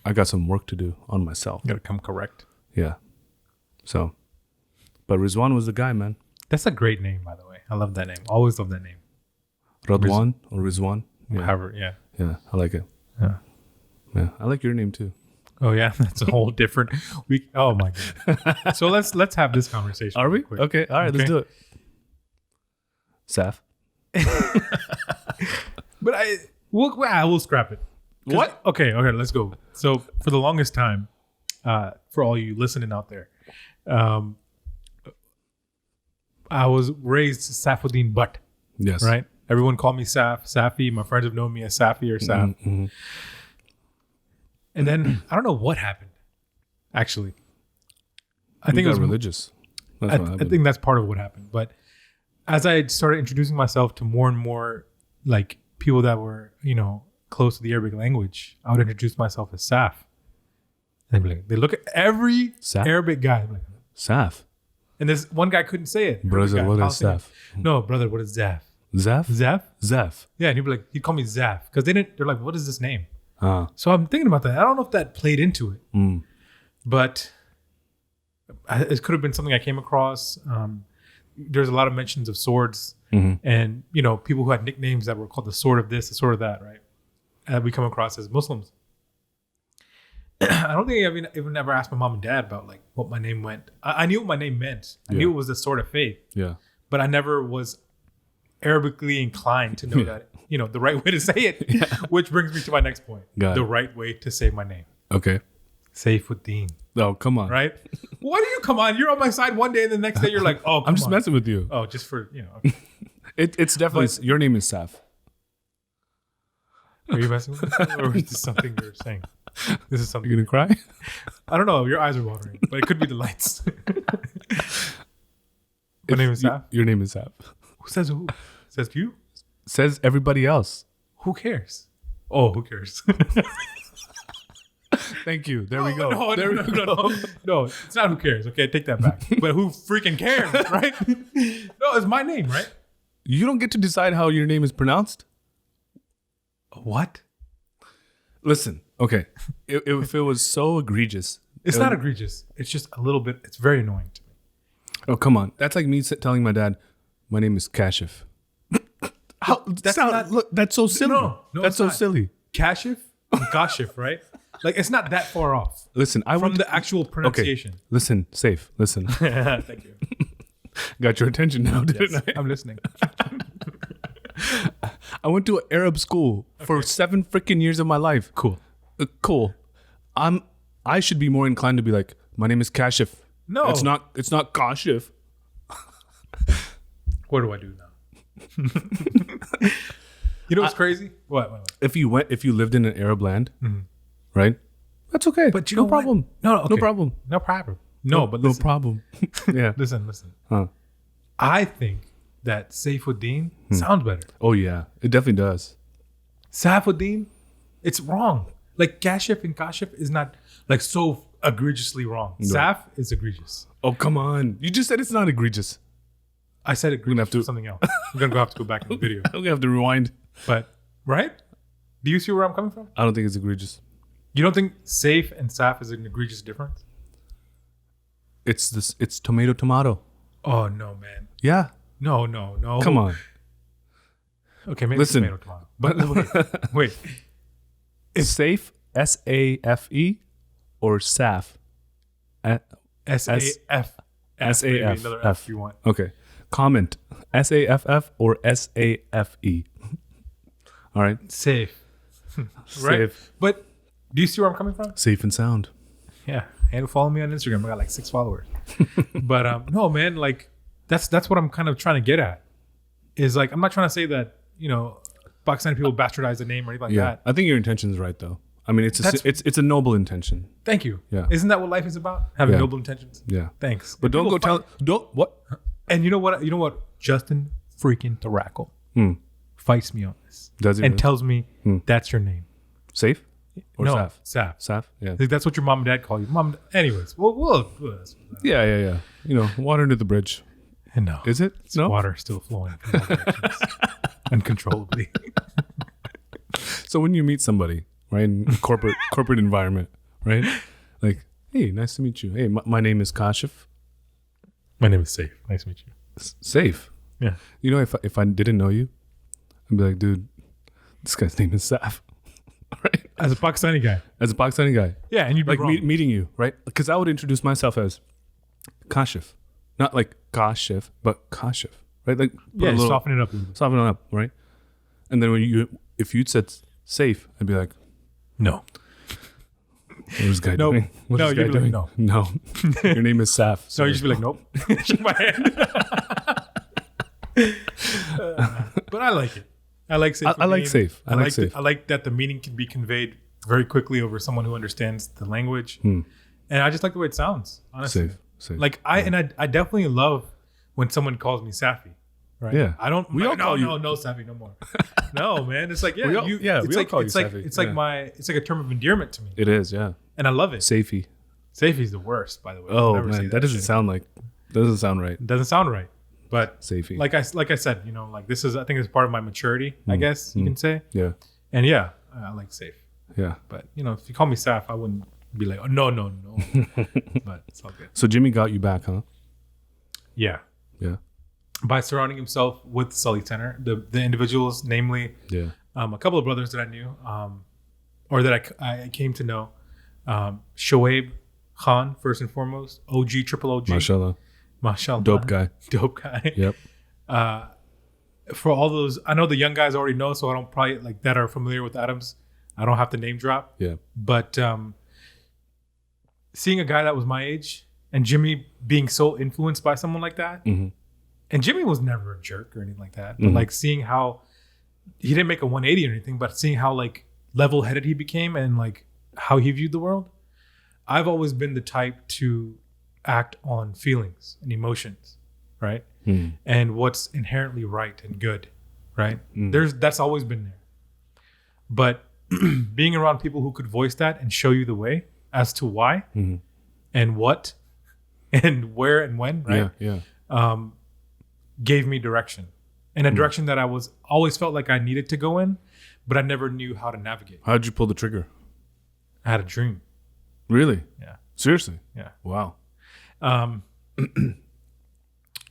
I got some work to do on myself. You gotta come correct. Yeah. So, but Rizwan was the guy, man. That's a great name, by the way. I love that name. Always love that name. Radwan or Rizwan. Yeah. However, yeah. Yeah, I like it. Yeah. Yeah, I like your name too. Oh yeah, that's a whole different week. Oh my god. So let's have this conversation. Are we? real quick. Okay. All right, let's do it. Saf. But we'll scrap it. What? Okay, let's go. So for the longest time, for all you listening out there, I was raised Saifuddin Butt. Yes. Right? Everyone called me Saf, Safi. My friends have known me as Safi or Saf. Mm-hmm. And then I don't know what happened. Actually, I think got it was religious. That's I what happened. think that's part of what happened. But as I started introducing myself to more and more like people that were, close to the Arabic language, I would introduce myself as Saf. And they'd be like, they look at every Saf? Arabic guy. Like, Saf. and this one guy couldn't say it. Brother, Arabic guy, what is Palestinian. Saf? No, brother, what is Zaf? Zaf? Zaf? Zaf. Yeah, and he'd call me Zaf because they're like, what is this name? Ah. So I'm thinking about that. I don't know if that played into it, but it could have been something I came across. There's a lot of mentions of swords and, people who had nicknames that were called the sword of this, the sword of that, right? We come across as Muslims. I don't think I even ever asked my mom and dad about like what my name meant. I knew what my name meant. I knew it was the sword of faith. Yeah. But I never was Arabically inclined to know that, the right way to say it, which brings me to my next point. Got it. The right way to say my name. Okay. Saifuddin. Oh, come on. Right? Why do you come on? You're on my side one day and the next day you're like, oh, come I'm just on. messing with you. Oh, just for, It's definitely, your name is Saf. Are you messing with me? Or is this something you're saying? This is something. You gonna cry? I don't know. Your eyes are watering, but it could be the lights. My name is Saf. Your name is Saf. Who says who? Says you? Says everybody else. Who cares? Oh, who cares? Thank you. There we go. No, it's not who cares. Okay, take that back. But who freaking cares, right? No, it's my name, right? You don't get to decide how your name is pronounced. What? Listen, okay. If it was so egregious. It's not egregious. It's just a little bit, it's very annoying to me. Oh, come on. That's like me telling my dad, my name is Kashif. That's so silly. No, that's so silly. Kashif and Kashif, right? Like, it's not that far off. Listen, from the actual pronunciation. Okay. Listen, safe. Listen. Thank you. Got your attention now, didn't I? I'm listening. I went to an Arab school for 7 freaking years of my life. Cool. Cool. I should be more inclined to be like, my name is Kashif. No. It's not Kashif. What do I do now? You know what's crazy? What? If you lived in an Arab land, right? That's okay. But you no know problem. What? No, okay. No problem. No problem. No, but listen. No problem. Yeah. Listen. Huh. I think that Saifuddin sounds better. Oh yeah, it definitely does. Saifuddin, it's wrong. Like Kashif and Kashif is not like so egregiously wrong. No. Saf is egregious. Oh come on! You just said it's not egregious. I said egregious. We're gonna have to for something else. We're gonna have to go back in the video. I'm gonna have to rewind. But right? Do you see where I'm coming from? I don't think it's egregious. You don't think safe and Saf is an egregious difference? It's tomato. Oh no, man. Yeah. No. Come on. Okay, maybe Listen. tomato. But wait. Is safe SAFE or SAF? SAF. Maybe another F you want. Okay. Comment SAFF or SAFE. All right. Safe. Right? Safe. But do you see where I'm coming from? Safe and sound. Yeah. and follow me on Instagram. I got like 6 followers. But no, man, like that's what I'm kind of trying to get at. Is like I'm not trying to say that Pakistani people bastardize the name or anything like that. I think your intention is right though. I mean, it's a noble intention. Thank you. Yeah. Isn't that what life is about? Having noble intentions. Yeah. Thanks. But don't go tell. Don't what? And you know what? Justin freaking Tarackle fights me on this. Does he? And tells me that's your name. Safe? Or no, Saf? Saf. Saf? Yeah. Like, that's what your mom and dad call you. Anyways, we'll Yeah. Water under the bridge. No. Is it? No. Water still flowing from all directions uncontrollably. So when you meet somebody, right, in a corporate environment, right, like, hey, nice to meet you. Hey, my name is Kashif. My name is Safe. Nice to meet you. Safe. Yeah. You know, if I didn't know you, I'd be like, dude, this guy's name is Saf. Right? As a Pakistani guy. Yeah, and you'd be like wrong. meeting you, right? Because I would introduce myself as Kashif, not like Kashif, but Kashif, right? Like soften it up a little bit. Soften it up, right? And then if you'd said Safe, I'd be like, no. What is this guy doing? What is this guy doing? Like, no. Your name is Saf. So you just be like, nope. Shake my hand. But I like it. I like Safe. I like Safe. I like Safe. I like that the meaning can be conveyed very quickly over someone who understands the language. And I just like the way it sounds, honestly. Safe. Like I definitely love when someone calls me Safi. Right? Yeah. I don't. We all call you. No, Safi, no more. No, man. It's like we all call you Safi. It's like it's like a term of endearment to me. It is, yeah. And I love it. Safey. Safey's the worst, by the way. Oh man, that doesn't sound right. It doesn't sound right. But Safey. Like I said, like this is, I think it's part of my maturity, I guess you can say. Yeah. And yeah, I like Safe. Yeah. But if you call me Saf, I wouldn't be like, oh no. But it's all good. So Jimmy got you back, huh? Yeah. Yeah. By surrounding himself with the Sully Center, the individuals, namely, a couple of brothers that I knew, or that I came to know, Shoaib Khan, first and foremost, OG, triple OG. Mashallah. Dope guy. Yep. For all those, I know the young guys already know, so I don't probably that are familiar with Adams. I don't have to name drop. Yeah. But seeing a guy that was my age and Jimmy being so influenced by someone like that, and Jimmy was never a jerk or anything like that, but seeing how he didn't make a 180 or anything, but seeing how level-headed he became and how he viewed the world, I've always been the type to act on feelings and emotions, right? And what's inherently right and good, right? That's always been there. But being around people who could voice that and show you the way as to why and what and where and when, right? Yeah. Gave me direction, and a direction that I always felt like I needed to go in, but I never knew how to navigate. How did you pull the trigger? I had a dream. Really? Yeah. Seriously? Yeah. Wow.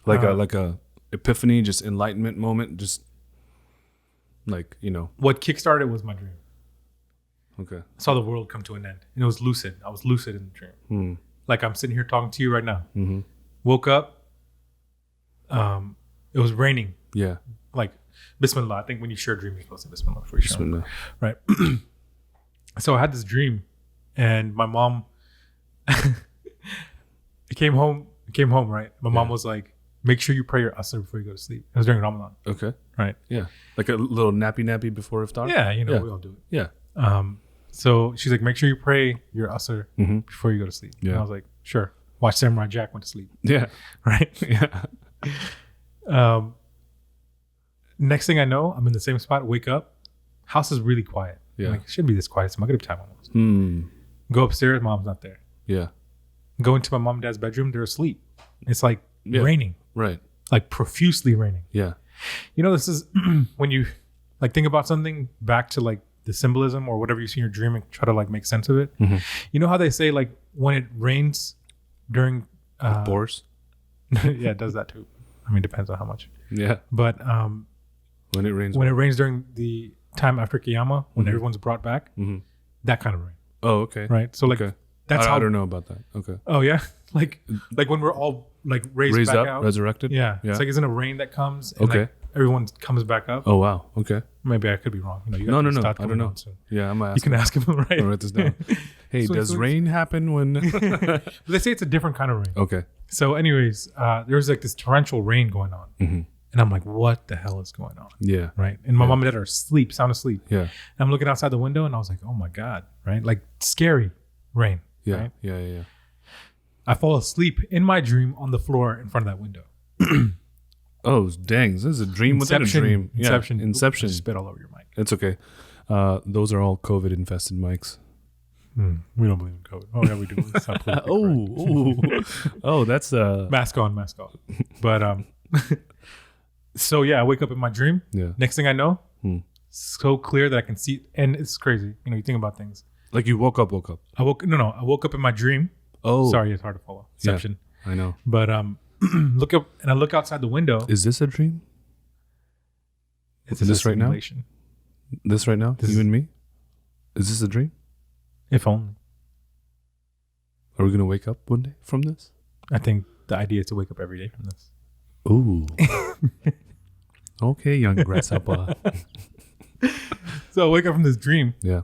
Like a epiphany, just enlightenment moment, just What kickstarted was my dream. Okay. I saw the world come to an end, and it was lucid. I was lucid in the dream. Like I'm sitting here talking to you right now. Woke up. It was raining. Yeah. Like Bismillah. I think when you share a dream, you're supposed to Bismillah before you share. Bismillah. Right. So I had this dream, and my mom came home. Right. My mom was like, "Make sure you pray your asr before you go to sleep." It was during Ramadan. Okay. Right. Yeah. Like a little nappy before iftar. Yeah. We all do it. Yeah. So she's like, "Make sure you pray your asr before you go to sleep." Yeah. And I was like, "Sure." Watch Samurai Jack went to sleep. Yeah. Right. Yeah. Next thing I know, I'm in the same spot. Wake up, house is really quiet. Yeah. I'm like, it shouldn't be this quiet. It's Maghrib time almost. Go upstairs, mom's not there. Yeah. Go into my mom and dad's bedroom, they're asleep. It's raining, Right. like profusely raining. Yeah. This is when you think about something back to the symbolism or whatever you see in your dream and try to make sense of it. You know how they say when it rains during Boars. Yeah, it does that too. I mean, it depends on how much. Yeah. But when it rains. When it rains during the time after Qiyamah, when everyone's brought back, that kind of rain. Oh, okay. Right. So okay. that's how I don't know about that. Okay. Oh yeah, like when we're all raised back up, out, resurrected. Yeah. It's isn't a rain that comes. And, okay. Everyone comes back up. Oh wow. Okay. Maybe I could be wrong. No. I don't know. Soon. Yeah, I'm. You can ask him. Right. I'll write this down. Hey, does rain happen when? But they say it's a different kind of rain. Okay. So, anyways, there was like this torrential rain going on, and I'm like, "What the hell is going on?" Yeah. Right. And my mom and dad are asleep, sound asleep. Yeah. And I'm looking outside the window, and I was like, "Oh my god!" Right? Like scary rain. Yeah. Right? Yeah. I fall asleep in my dream on the floor in front of that window. Oh, dang. This is a dream within a dream. Inception. Yeah. Inception. Oops, spit all over your mic. It's okay. Those are all COVID-infested mics. We don't believe in COVID. Oh, yeah, we do. It's not Oh, that's... Mask on. But, so yeah, I wake up in my dream. Yeah. Next thing I know, so clear that I can see, and it's crazy. You know, you think about things. Like you woke up. I woke up in my dream. Oh. Sorry, it's hard to follow. Inception. Yeah, I know. But, look up, and I look outside the window. Is this a dream? Is this right now? simulation. This right now? You and me? Is this a dream? If only. Are we going to wake up one day from this? I think the idea is to wake up every day from this. Ooh. Okay, young grasshopper. So I wake up from this dream. Yeah.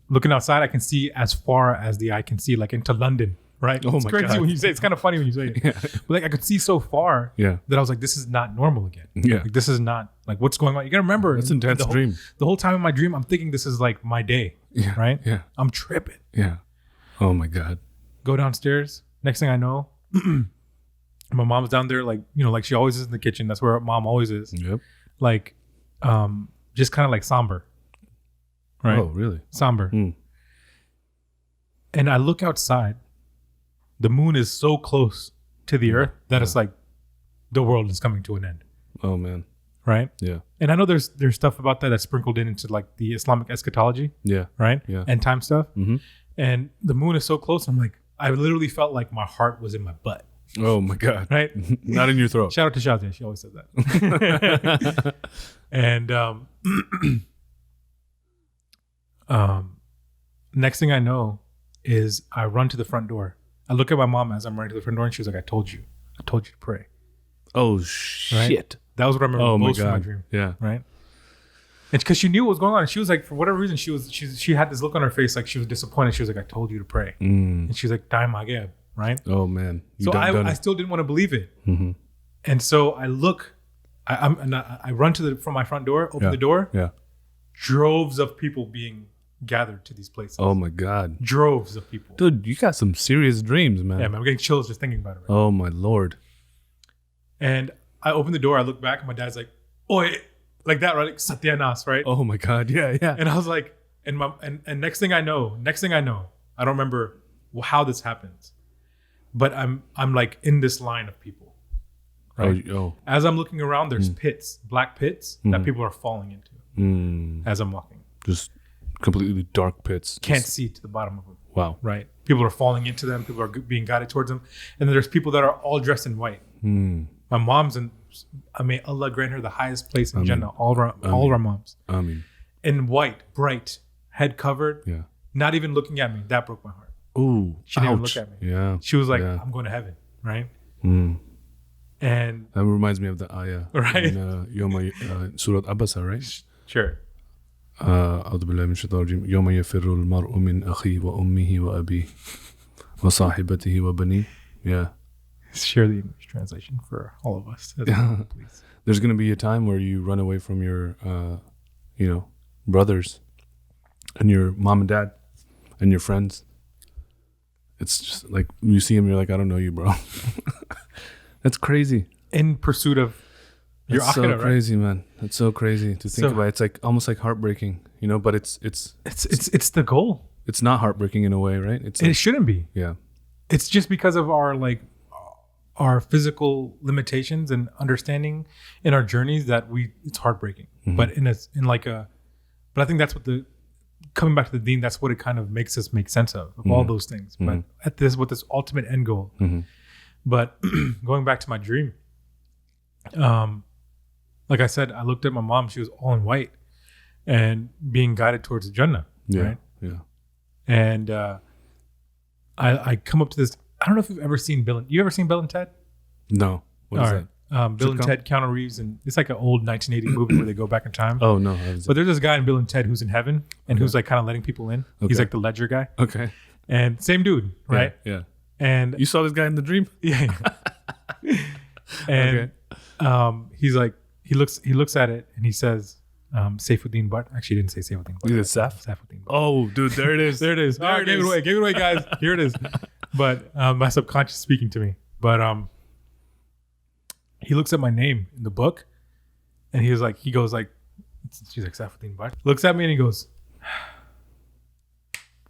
Looking outside, I can see as far as the eye can see, like into London, right? Oh it's my crazy God. when you say it. It's kind of funny when you say it. Yeah. But like I could see so far Yeah. that I was like, this is not normal again. Yeah. Like this is not like what's going on. You gotta remember It's an intense dream. The whole time in my dream, I'm thinking this is like my day. Yeah. Right? Yeah. I'm tripping. Yeah. Oh my God. Go downstairs. Next thing I know, my mom's down there, like, you know, like she always is in the kitchen. That's where mom always is. Yep. Like, just kind of like somber. Right? Oh, really? Somber. And I look outside. The moon is so close to the earth that it's like the world is coming to an end. Oh, man. Right? Yeah. And I know there's stuff about that that's sprinkled into like the Islamic eschatology. Yeah. Right? Yeah. End time stuff. Mm-hmm. And the moon is so close. I'm like, I literally felt like my heart was in my butt. Oh my God. Right? Not in your throat. Shout out to Shazia. She always says that. And next thing I know is I run to the front door. I look at my mom as I'm running to the front door, and she was like, I told you to pray. Oh, shit. Right? That was what I remember most from my dream. Yeah. Right? And because she knew what was going on. And she was like, for whatever reason, she had this look on her face like she was disappointed. She was like, I told you to pray. And she was like, Dai Mageb. Right? Oh, man. So I still didn't want to believe it. Mm-hmm. And so I look, I run from my front door, open the door. Yeah. Droves of people being gathered to these places. Oh my God. Droves of people. Dude, you got some serious dreams, man. Yeah, man. I'm getting chills just thinking about it. Right? Oh my Lord. And I open the door, I look back, and my dad's like, Oi, like that, right? Like Satyanas, right? Oh my God. Yeah. And I was like, and next thing I know, I don't remember how this happens, but I'm like in this line of people. Right? Oh. As I'm looking around, there's pits, black pits that people are falling into as I'm walking. Just completely dark pits. Can't see to the bottom of them. Wow. Right? People are falling into them. People are being guided towards them. And then there's people that are all dressed in white. My mom's may Allah grant her the highest place in Jannah. All of our moms. In white, bright, head covered. Yeah. Not even looking at me. That broke my heart. Ooh. She didn't even look at me. Yeah. She was like, I'm going to heaven. Right? And that reminds me of the ayah. Right. In Surah Abasa, right? Sure. أعوذ بالله من الشيطان الرجيم يوم يفر المرء من أخيه وأمه وأبيه وصاحبته وبنيه. Yeah. Share the English translation for all of us. Please. There's going to be a time where you run away from your, brothers and your mom and dad and your friends. It's just like you see them, you're like, I don't know you, bro. That's crazy. In pursuit of your That's akhirah, so crazy, right? Man. It's so crazy to think about. It's like almost like heartbreaking, but it's the goal. It's not heartbreaking in a way, right? It shouldn't be. Yeah. It's just because of our physical limitations and understanding in our journeys that it's heartbreaking. But but I think that's what coming back to the Deen, that's what it kind of makes us make sense of all those things. But with this ultimate end goal. But going back to my dream, like I said, I looked at my mom. She was all in white and being guided towards the Jannah. Yeah. Right? Yeah. And I come up to this. I don't know if you've ever seen Bill. You ever seen Bill and Ted? No. What is that? Bill and Ted, Keanu Reeves, and it's like an old 1980 movie where they go back in time. Oh no! But there's this guy in Bill and Ted who's in heaven and who's like kind of letting people in. Okay. He's like the ledger guy. Okay. And same dude, right? Yeah. And You saw this guy in the dream? yeah. And he's like, he looks at it and he says, Saifuddin Butt. Actually, he didn't say Saifuddin Butt. Is it Saifuddin Butt. Oh, dude, there it is. There it is. All right, gave it away, guys. Here it is. But my subconscious speaking to me. But he looks at my name in the book, and he goes like, she's like Saifuddin Butt. Looks at me and he goes,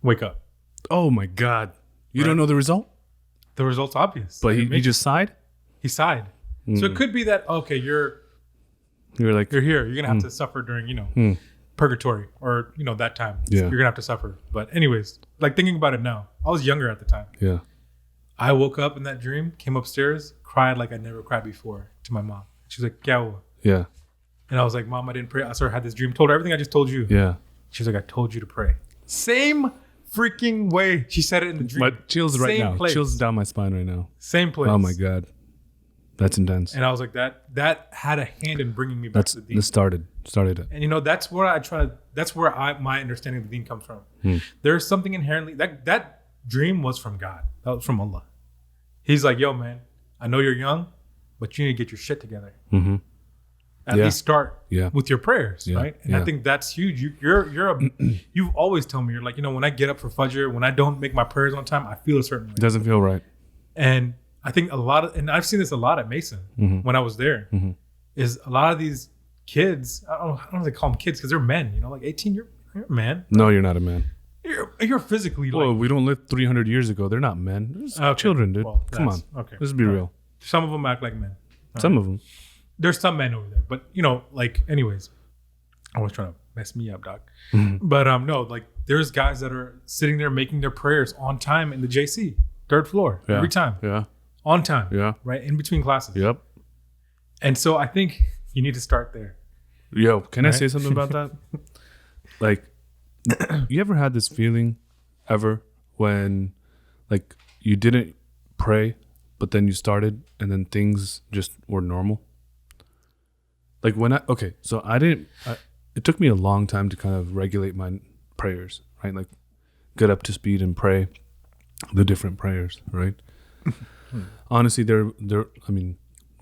wake up. Oh my God. You don't know the result? The result's obvious. But he just sighed? He sighed. So it could be that, okay, you're like, here. You're gonna have to suffer during, purgatory or that time. Yeah. You're gonna have to suffer. But anyways, like thinking about it now, I was younger at the time. Yeah. I woke up in that dream, came upstairs, cried like I never cried before to my mom. She's like, "Kya hua?" Yeah. And I was like, "Mom, I didn't pray." I sort of had this dream, told her everything I just told you. Yeah. She was like, "I told you to pray." Same freaking way she said it in the dream. But chills right Same now. place. Chills down my spine right now. Same place. Oh my God. That's intense. And I was like, that had a hand in bringing me back to the Deen. That started it. And that's where my understanding of the Deen comes from. There's something inherently that dream was from God. That was from Allah. He's like, yo, man, I know you're young, but you need to get your shit together. Mm-hmm. At least start Yeah. with your prayers, Yeah. right? And I think that's huge. You've always told me, you're like, when I get up for Fajr, when I don't make my prayers on time, I feel a certain way. It doesn't feel right. And I think and I've seen this a lot at Mason when I was there, is a lot of these kids, I don't know if they call them kids because they're men, like 18, you're a man. No, you're not a man. You're physically Well, like. we don't live 300 years ago. They're not men. They're just children, dude. Well, Come on. Okay. Let's be real. Some of them act like men. Some of them. There's some men over there, but anyways, I was trying to mess me up, doc. But no, like there's guys that are sitting there making their prayers on time in the JC, third floor, every time. Yeah. On time. Yeah. Right? In between classes. Yep. And so I think you need to start there. Yo, can I say something about that? Like, you ever had this feeling ever when like you didn't pray, but then you started and then things just were normal? Like it took me a long time to kind of regulate my prayers, right? Like get up to speed and pray the different prayers, right? Honestly, there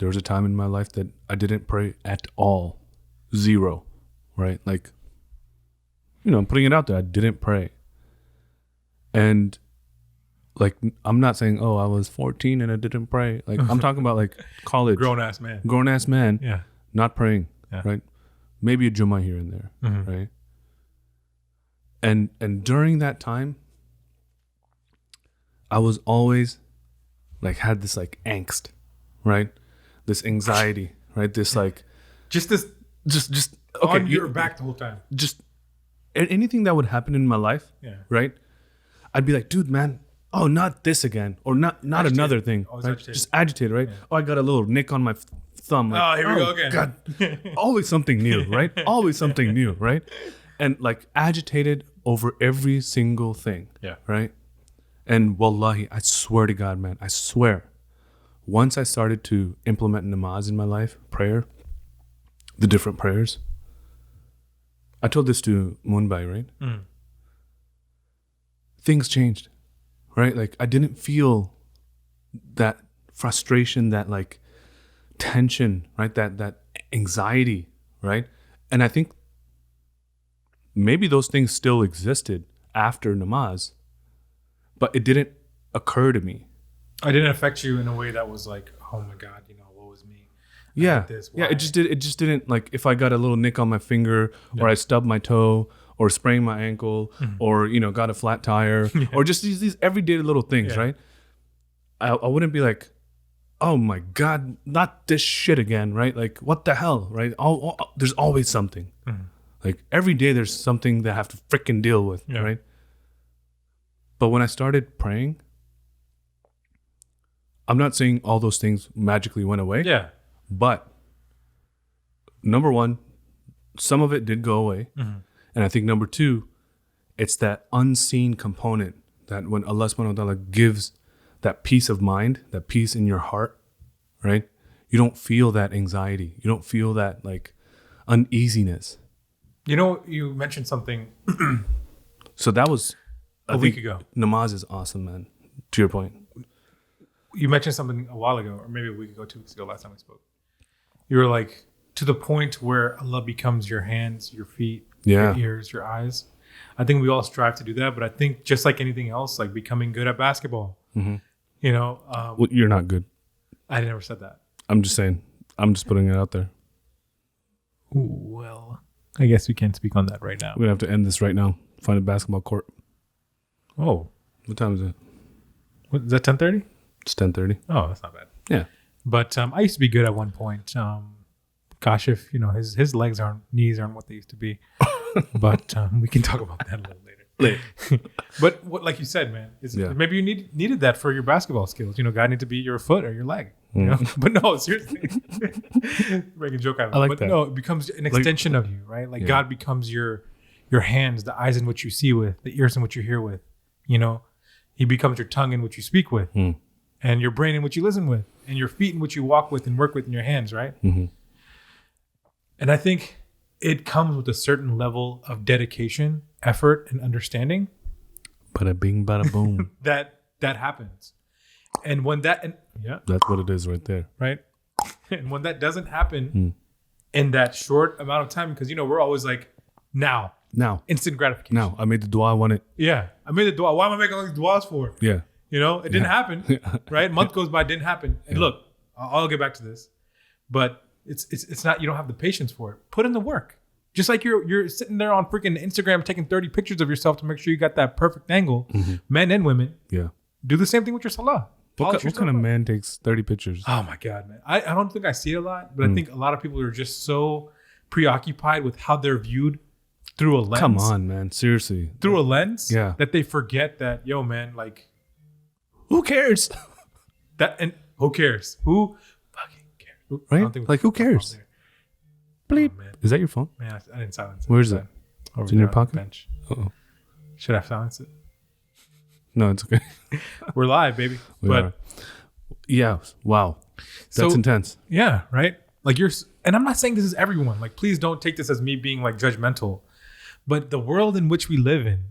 was a time in my life that I didn't pray at all. Zero, right? Like, I'm putting it out there. I didn't pray. And like, I'm not saying, I was 14 and I didn't pray. Like, I'm talking about like college. Grown-ass man. Yeah. Not praying, right? Maybe a Jummah here and there, right? And during that time, I was always like had this like angst, right? This anxiety, right? This like just okay, on your back the whole time. Just anything that would happen in my life, right? I'd be like, dude, man, not this again, or not agitated. Another thing, right? Just agitated, right? Yeah. I got a little nick on my thumb. Like, here we go again. God, always something new, right? Always something new, right? And like agitated over every single thing, right? And wallahi, I swear to God, man, I swear, once I started to implement namaz in my life, prayer, the different prayers, I told this to Moonbai, right? Things changed, right? Like I didn't feel that frustration, that like tension, right? That anxiety, right? And I think maybe those things still existed after namaz, but it didn't occur to me. It didn't affect you in a way that was like, oh my God, what was me? Yeah. It just didn't, like if I got a little nick on my finger or I stubbed my toe or sprained my ankle or, got a flat tire or just these everyday little things, right? I wouldn't be like, oh my God, not this shit again, right? Like what the hell, right? There's always something. Like every day there's something that I have to freaking deal with, right? But when I started praying, I'm not saying all those things magically went away. Yeah. But number one, some of it did go away. And I think number two, it's that unseen component that when Allah subhanahu wa ta'ala gives that peace of mind, that peace in your heart, right? You don't feel that anxiety. You don't feel that like uneasiness. You mentioned something. So that was a week ago. Namaz is awesome, man. To your point. You mentioned something a while ago, or maybe a week ago, 2 weeks ago, last time we spoke. You were like, to the point where Allah becomes your hands, your feet, your ears, your eyes. I think we all strive to do that, but I think just like anything else, like becoming good at basketball, you know. Well, you're not good. I never said that. I'm just saying. I'm just putting it out there. Ooh, well, I guess we can't speak on that right now. We're going to have to end this right now. Find a basketball court. Oh. What time is it? What, is that 10:30? It's 10:30. Oh, that's not bad. Yeah. But I used to be good at one point. Kashif, you know, his knees aren't what they used to be. But we can talk about that a little later. But what, like you said, man, maybe you needed that for your basketball skills. You know, God need to be your foot or your leg. You know? But no, seriously. Make a joke out of it. I like but that. no, it becomes an extension of you, right? Like God becomes your hands, the eyes in which you see with, the ears in which you hear with. You know, He becomes your tongue in which you speak with, and your brain in which you listen with, and your feet in which you walk with and work with in your hands, right? And I think it comes with a certain level of dedication, effort, and understanding. Bada bing, bada boom. that happens. And when that's what it is right there. Right. And when that doesn't happen in that short amount of time, because, you know, we're always like, now, instant gratification. Now, I made the dua, I want it. Yeah. I made the dua. Why am I making all these duas for? Yeah. You know, it didn't happen. Right. A month goes by, it didn't happen. And look, I'll get back to this. But it's not, you don't have the patience for it. Put in the work. Just like you're sitting there on freaking Instagram taking 30 pictures of yourself to make sure you got that perfect angle, men and women. Yeah. Do the same thing with your salah. What kind of man takes 30 pictures? Oh my God, man. I don't think I see it a lot, but I think a lot of people are just so preoccupied with how they're viewed through a lens. Come on, man. Seriously. Through a lens? Yeah. That they forget that, yo, man, like, who cares? And who cares? Who fucking cares? Right? Like, who cares? Bleep. Oh, is that your phone? Man, I didn't silence it. Where is it? Over in your pocket? Bench. Uh-oh. Should I silence it? No, it's okay. We're live, baby. Yeah. Wow. That's intense. Yeah. Right. Like and I'm not saying this is everyone. Like, please don't take this as me being like judgmental, but the world in which we live in,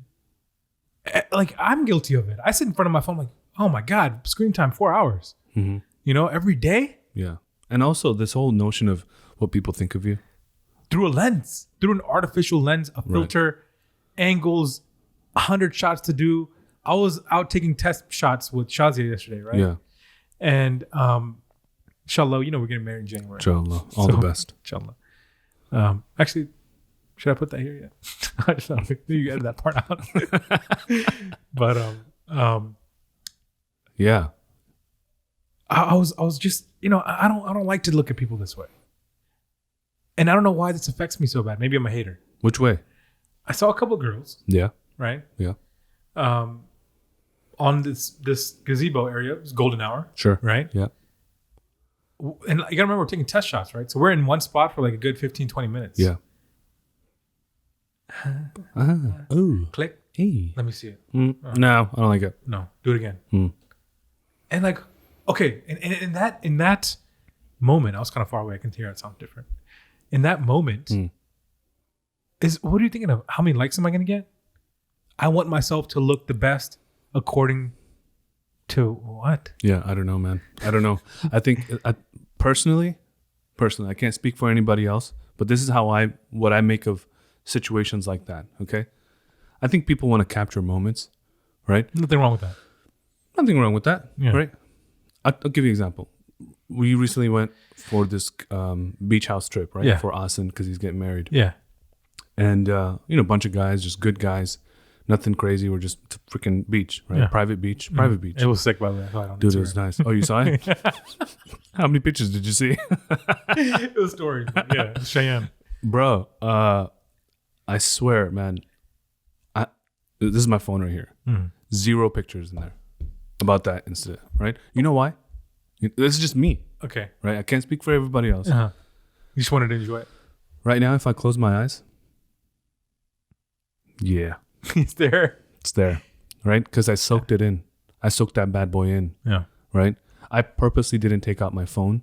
like, I'm guilty of it. I sit in front of my phone like, oh my God, screen time 4 hours, you know, every day. Yeah. And also this whole notion of what people think of you through a lens, through an artificial lens, a filter, angles, 100 shots to do. I was out taking test shots with Shazia yesterday, right? Yeah. And inshallah, you know, we're getting married in January. Inshallah. All the best. Inshallah. Actually, should I put that here yet? I just don't think you edit that part out. But yeah. I was just, you know, I don't like to look at people this way. And I don't know why this affects me so bad. Maybe I'm a hater. Which way? I saw a couple of girls. Yeah. Right? Yeah. On this gazebo area, it was golden hour. Sure. Right? Yeah. And you gotta remember, we're taking test shots, right? So we're in one spot for like a good 15, 20 minutes. Yeah. Oh. Click. Hey. Let me see it. No, I don't like it. No. Do it again. And like, okay, and in that moment, I was kind of far away. I can hear it sound different. In that moment, what are you thinking of? How many likes am I gonna get? I want myself to look the best according to what? Yeah, I don't know, man. I don't know. I think personally, I can't speak for anybody else, but this is what I make of situations like that. Okay, I think people want to capture moments, right? Nothing wrong with that. Nothing wrong with that, yeah. Right? I'll give you an example. We recently went for this beach house trip, right? Yeah. For Asin, because he's getting married. Yeah. And a bunch of guys, just good guys. Nothing crazy. We're just freaking beach, right? Yeah. Private beach. It was sick, by the way. I don't Dude, it was nice. Oh, you saw it? How many pictures did you see? It was stories. Yeah, Cheyenne. Bro, I swear, man. This is my phone right here. 0 pictures in there about that incident, right? You know why? This is just me. Okay. Right? I can't speak for everybody else. You just wanted to enjoy it. Right now, if I close my eyes, yeah. It's there. It's there, right? Because I soaked it in. I soaked that bad boy in. Yeah. Right? I purposely didn't take out my phone.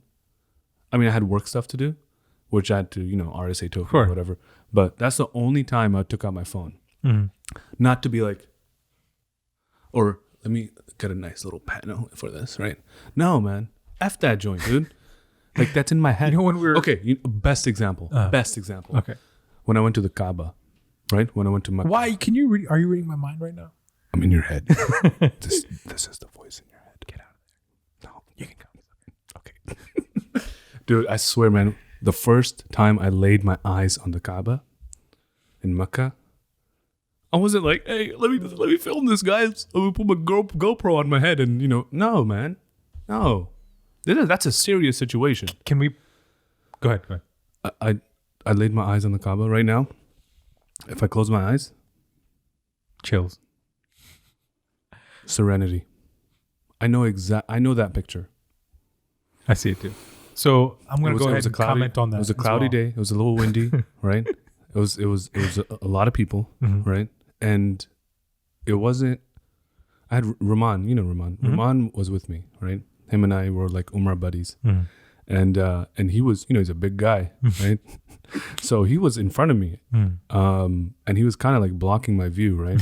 I mean, I had work stuff to do, which I had to, RSA token or whatever. But that's the only time I took out my phone. Not to be like, Or let me get a nice little panel for this, right? No, man. F that joint, dude. Like, that's in my head. You know, when we were... Okay, best example. Best example. Okay. When I went to the Kaaba, right? When I went to Makkah. Why? Can you read? Are you reading my mind right now? I'm in your head. this is the voice in your head. Get out of there. No, you can come. Okay. Dude, I swear, man, the first time I laid my eyes on the Kaaba in Mecca, I wasn't like, hey, let me film this, guys. I'm gonna put my GoPro on my head and, no, man. No. That's a serious situation. Can we... Go ahead. I laid my eyes on the Kaaba right now. If I close my eyes, Chills. Serenity. I know that picture. I see it too. So I'm going to go ahead and comment on that. It was a cloudy day. It was a little windy, right? It was a lot of people, right? And it wasn't... I had Rahman, Rahman. Rahman was with me, right? Him and I were like Umrah buddies. And he was, he's a big guy, right? So he was in front of me, and he was kind of like blocking my view, right?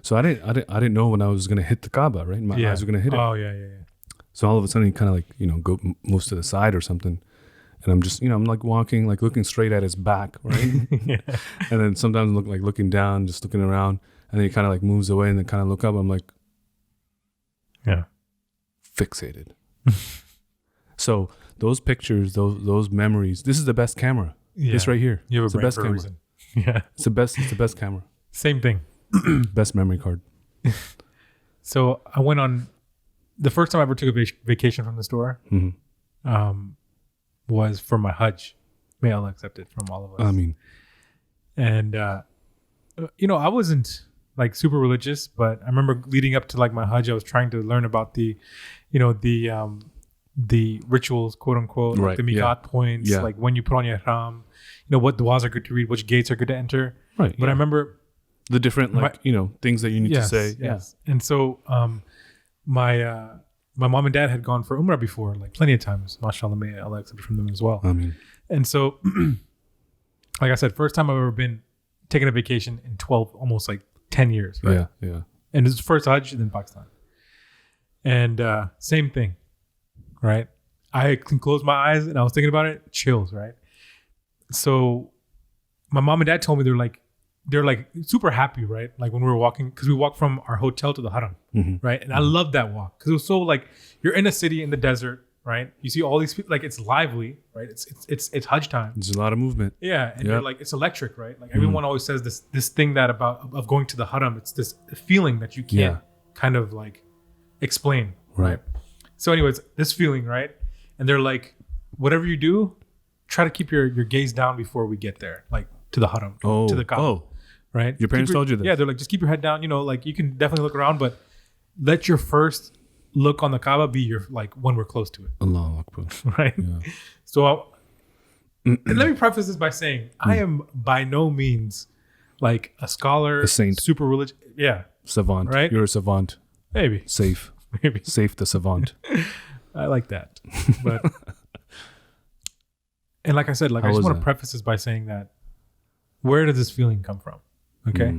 So I didn't know when I was gonna hit the Kaaba, right? My eyes were gonna hit it. Oh yeah. So all of a sudden he kind of like moves to the side or something, and I'm just I'm like walking, like looking straight at his back, right? And then sometimes looking down, just looking around, and then he kind of like moves away and then kind of look up. I'm like, fixated. So those pictures, those memories. This is the best camera. Yeah. This right here. You have it's a the best for a camera. reason. Yeah. It's the best camera. Same thing. Best memory card. So I went on the first time I ever took a vacation from the store. Was for my Hajj. May Allah accept it from all of us. I mean, and I wasn't like super religious, but I remember leading up to like my Hajj, I was trying to learn about the rituals, quote unquote, right, like the miqat points, like when you put on your ihram, what du'as are good to read, which gates are good to enter. Right. But I remember the different things that you need to say. Yes. Yeah. And so my mom and dad had gone for Umrah before, like plenty of times. MashaAllah, may Allah accept it from them as well. I mean, and so like I said, first time I've ever been taking a vacation in 12, almost like 10 years, right? Yeah. And it's first Hajj in Pakistan. And same thing. Right. I can close my eyes and I was thinking about it. Chills. Right. So my mom and dad told me they're like super happy. Right. Like when we were walking, because we walked from our hotel to the Haram. Right. And I loved that walk because it was so like you're in a city in the desert. Right. You see all these people, like it's lively. Right. It's Hajj time. There's a lot of movement. Yeah. And you're like, it's electric. Right. Like everyone always says this thing that of going to the Haram. It's this feeling that you can't kind of like explain. Right. So anyways, this feeling, right? And they're like, whatever you do, try to keep your gaze down before we get there, like to the Haram, to the Kaaba, right? Your parents told you this? Yeah, they're like, just keep your head down. Like you can definitely look around, but let your first look on the Kaaba be your, like when we're close to it. Allahu Akbar. Right? Yeah. So and let me preface this by saying, I am by no means like a scholar, a saint, super religious. Yeah. Savant. Right? You're a savant. Maybe. Safe. Maybe. Safe the savant. I like that. But and like I said, like I just want to preface this by saying that where does this feeling come from? Okay.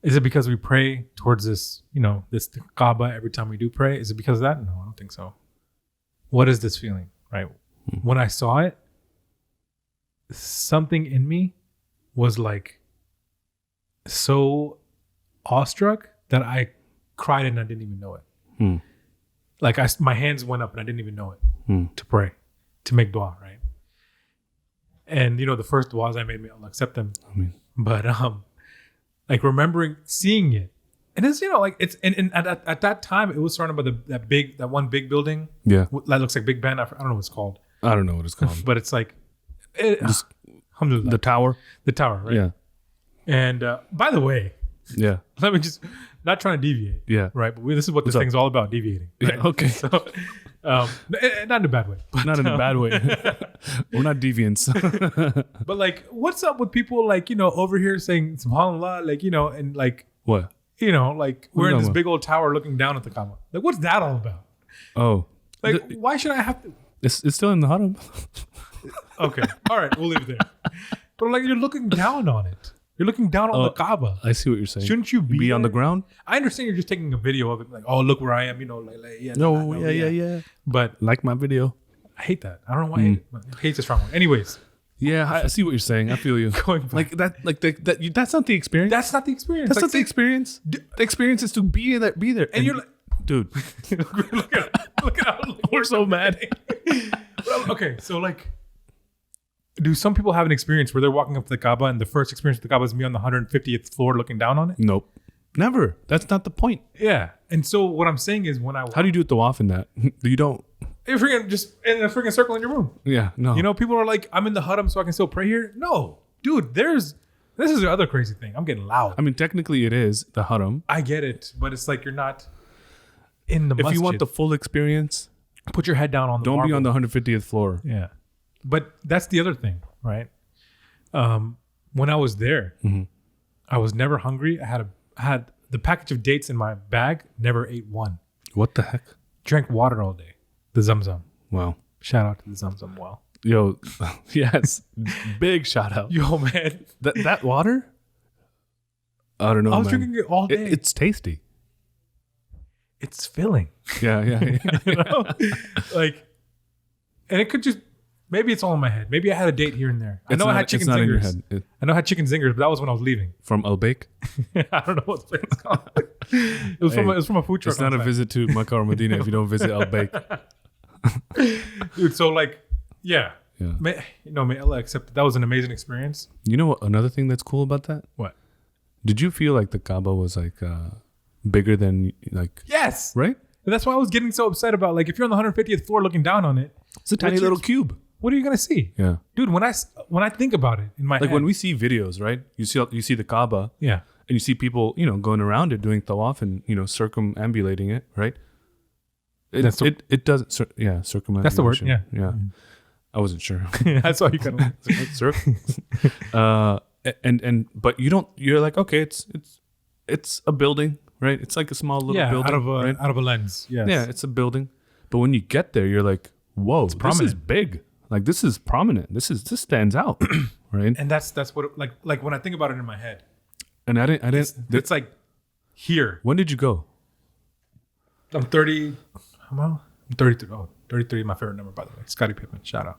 Is it because we pray towards this, this Kaaba every time we do pray? Is it because of that? No, I don't think so. What is this feeling? Right. When I saw it, something in me was like so awestruck that I cried and I didn't even know it. Like my hands went up and I didn't even know it to pray, to make dua, right? And the first duas I made, may Allah accept them. But like remembering seeing it, and it's like it's and at that time it was surrounded by that one big building. Yeah, that looks like Big Ben. I don't know what it's called. I don't know what it's called, but it's like alhamdulillah. The tower, right? Yeah. And by the way, let me just. Not trying to deviate. Yeah. Right. But this is what this thing's all about, deviating. Right? Yeah, okay. So, not in a bad way. But, not in a bad way. We're not deviants. But like, what's up with people like, over here saying, subhanAllah, like, and like, what? Like we're in this big old tower looking down at the Kaaba. Like, what's that all about? Oh. Like, why should I have to? It's still in the Haram. Okay. All right. We'll leave it there. But like, you're looking down on it. You're looking down on the Kaaba. I see what you're saying. Shouldn't you be on the ground? I understand you're just taking a video of it, like, oh, look where I am, yeah. No, yeah. But like my video. I hate that. I don't know why I hate it. But hate's a strong one. Anyways. Yeah, I see what you're saying. I feel you. Going back. That's not the experience. That's not the experience. That's not the experience. The experience is to be there. And you're like, dude, look at how we're so mad. Okay, so like, do some people have an experience where they're walking up to the Kaaba and the first experience of the Kaaba is me on the 150th floor looking down on it? Nope. Never. That's not the point. Yeah. And so what I'm saying is when I how do you do it tawaf in that? You don't. You're freaking just in a freaking circle in your room. Yeah, no. People are like, I'm in the haram so I can still pray here. No, dude, this is the other crazy thing. I'm getting loud. I mean, technically it is the haram. I get it, but it's like you're not in the masjid. If you want the full experience, put your head down on the don't marble. be on the 150th floor. Yeah. But that's the other thing, right? When I was there, I was never hungry. I had the package of dates in my bag, never ate one. What the heck? Drank water all day. The Zamzam. Wow. Shout out to the Zamzam well. Yo, yes. Big shout out. Yo, man. That water? I don't know, I was man. drinking it all day. It's tasty. It's filling. Yeah. Like, and it could just, maybe it's all in my head. Maybe I had a date here and there. I know I had chicken zingers. I know I had chicken zingers, but that was when I was leaving. From Al Baik? I don't know what the place is called. It was from a food truck. It's not a visit to Makkah or Medina if you don't visit Al Baik. Dude, so like, yeah. May Allah accept that was an amazing experience. You know what? Another thing that's cool about that? What? Did you feel like the Kaaba was like bigger than like? Yes. Right? And that's why I was getting so upset about like if you're on the 150th floor looking down on it, it's a tiny little cube. What are you gonna see? Yeah, dude. When I think about it in my like head, when we see videos, right? You see the Kaaba. Yeah. And you see people, going around it doing tawaf and circumambulating it, right? It doesn't. Circumambulation. That's the word. Yeah. Yeah. I wasn't sure. That's why you kind of but you don't. You're like, okay, it's a building, right? It's like a small little building, out of a lens. Yes. Yeah, it's a building. But when you get there, you're like, whoa, this is big. Like this is prominent. This stands out, right? And that's what like when I think about it in my head. And I didn't. It's like here. When did you go? I'm 30. I'm 33. Oh, 33 is my favorite number, by the way. Scottie Pippen. Shout out.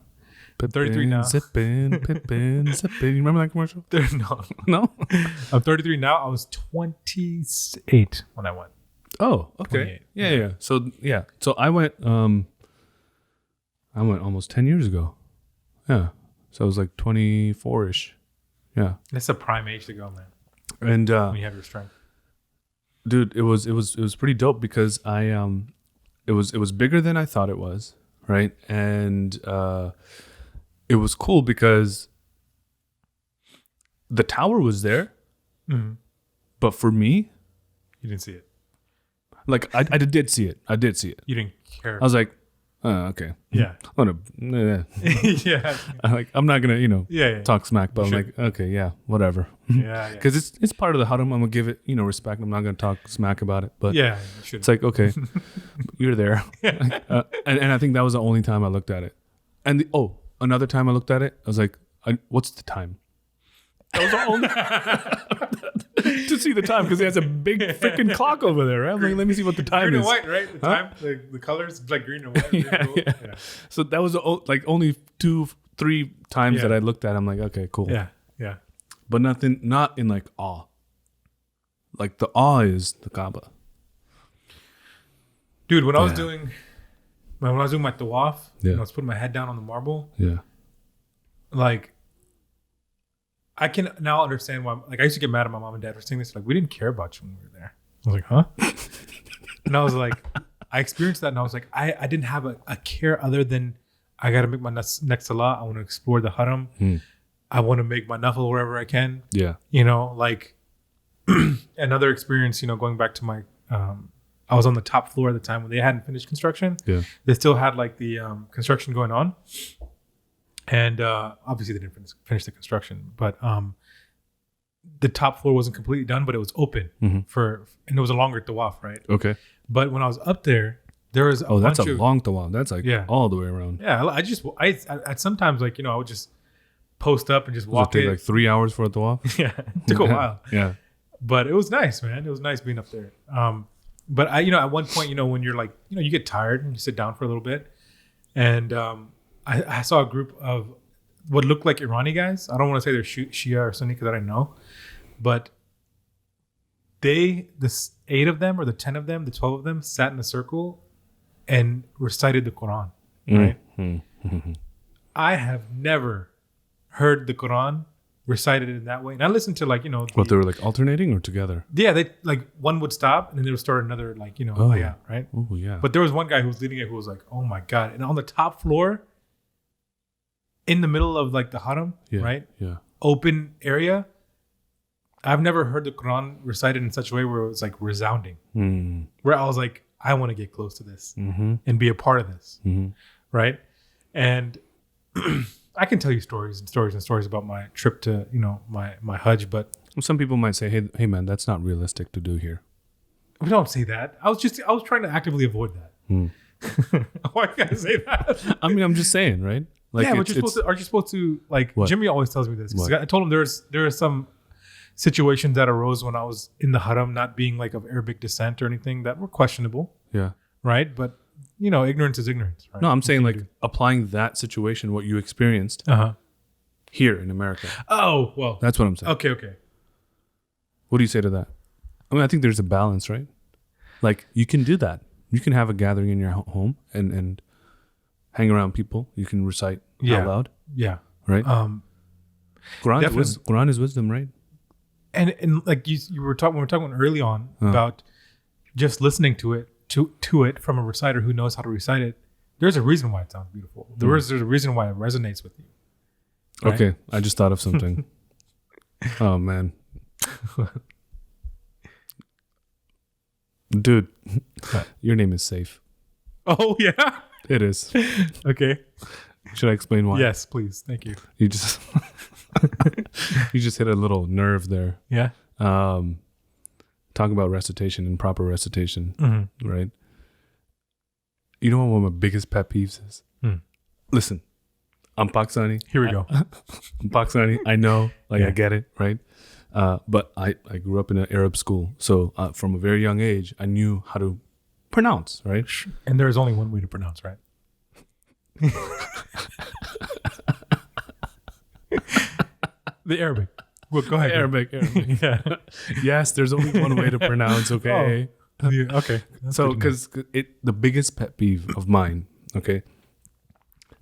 Pippen, 33 now. Pippen. You remember that commercial? No. I'm 33 now. I was 28 when I went. Oh, okay. Yeah. So I went. I went almost 10 years ago. Yeah. So I was like 24-ish. Yeah. That's a prime age to go, man. And when you have your strength. Dude, it was pretty dope because it was bigger than I thought it was, right? And it was cool because the tower was there. Mm-hmm. But for me, you didn't see it. Like I did see it. I did see it. You didn't care. I was like, oh, okay. Yeah. Yeah. I'm not gonna, talk smack, but I'm like, okay, yeah, whatever. Yeah. Because it's part of the haram. I'm gonna give it, respect. I'm not gonna talk smack about it. But yeah, it's like, okay, you're there. And I think that was the only time I looked at it. And another time I looked at it, I was like, what's the time? That was the only to see the time because it has a big freaking clock over there, right? I'm like, let me see what the time green is. Green and white, right? The time, the colors, like green and white. Yeah. So that was only 2-3 times that I looked at. I'm like, okay, cool. Yeah. But not in like awe. Like the awe is the Kaaba. Dude, when I was doing my tawaf, I was putting my head down on the marble. Yeah. Like, I can now understand why. Like, I used to get mad at my mom and dad for saying this. Like, we didn't care about you when we were there. I was like, huh? And I was like, I experienced that, and I was like, I didn't have a care other than I got to make my next salah. I want to explore the haram. I want to make my nafil wherever I can. Yeah. Like another experience. Going back to my, I was on the top floor at the time when they hadn't finished construction. Yeah. They still had like the construction going on. And obviously they didn't finish the construction, but the top floor wasn't completely done, but it was open and it was a longer tawaf, right? Okay. But when I was up there was that's a long tawaf. That's like all the way around. Yeah, I sometimes I would just post up and just Does it walk take in. like 3 hours for a tawaf? Yeah, it took a while. Yeah. But it was nice, man. It was nice being up there. But I, at one point, when you're like, you get tired and you sit down for a little bit, and I saw a group of what looked like Irani guys. I don't want to say they're Shia or Sunni because I don't know, but the 8 of them or the 10 of them, the 12 of them sat in a circle and recited the Quran. Right? Mm-hmm. I have never heard the Quran recited in that way. And I listened to What, they were like alternating or together? Yeah, they like one would stop and then they would start another layout, right? Oh yeah. But there was one guy who was leading it who was like, "Oh my god!" And on the top floor, in the middle of like the haram, right? Yeah. Open area. I've never heard the Quran recited in such a way where it was like resounding. Where I was like, I want to get close to this and be a part of this, right? And I can tell you stories and stories and stories about my trip to my Hajj, but Some people might say, hey man, that's not realistic to do here. we don't say that. I was trying to actively avoid that. Why can't I say that? I mean, I'm just saying, right? Like, yeah, but aren't you supposed to like? What? Jimmy always tells me this. 'Cause I told him there are some situations that arose when I was in the haram, not being like of Arabic descent or anything, that were questionable, Yeah. right? But ignorance is ignorance, right? No, I'm saying like applying that situation, what you experienced here in America. Oh, well. That's what I'm saying. Okay. What do you say to that? I mean, I think there's a balance, right? Like, you can do that. You can have a gathering in your home and hang around people. You can recite out loud, Yeah. right? Definitely. Quran is wisdom, right? And like you were talking, we were talking early on about just listening to it from a reciter who knows how to recite it. There's a reason why it sounds beautiful. There's a reason why it resonates with you. Right? Okay, I just thought of something. Oh man, dude, your name is Saif. Oh yeah, It is. okay. Should I explain why? Yes, please. Thank you. You just you just hit a little nerve there. Yeah. Talking about recitation and proper recitation, right? You know what one of my biggest pet peeves is? Listen, I'm Pakistani. Here we go. I'm Pakistani. I know, I get it, right? But I grew up in an Arab school, so from a very young age, I knew how to pronounce, right? And there is only one way to pronounce, right? The Arabic. Well, go ahead. Arabic. Yeah. Yes, there's only one way to pronounce. Okay. Yeah, okay. That's So, good to know. because the biggest pet peeve of mine, okay,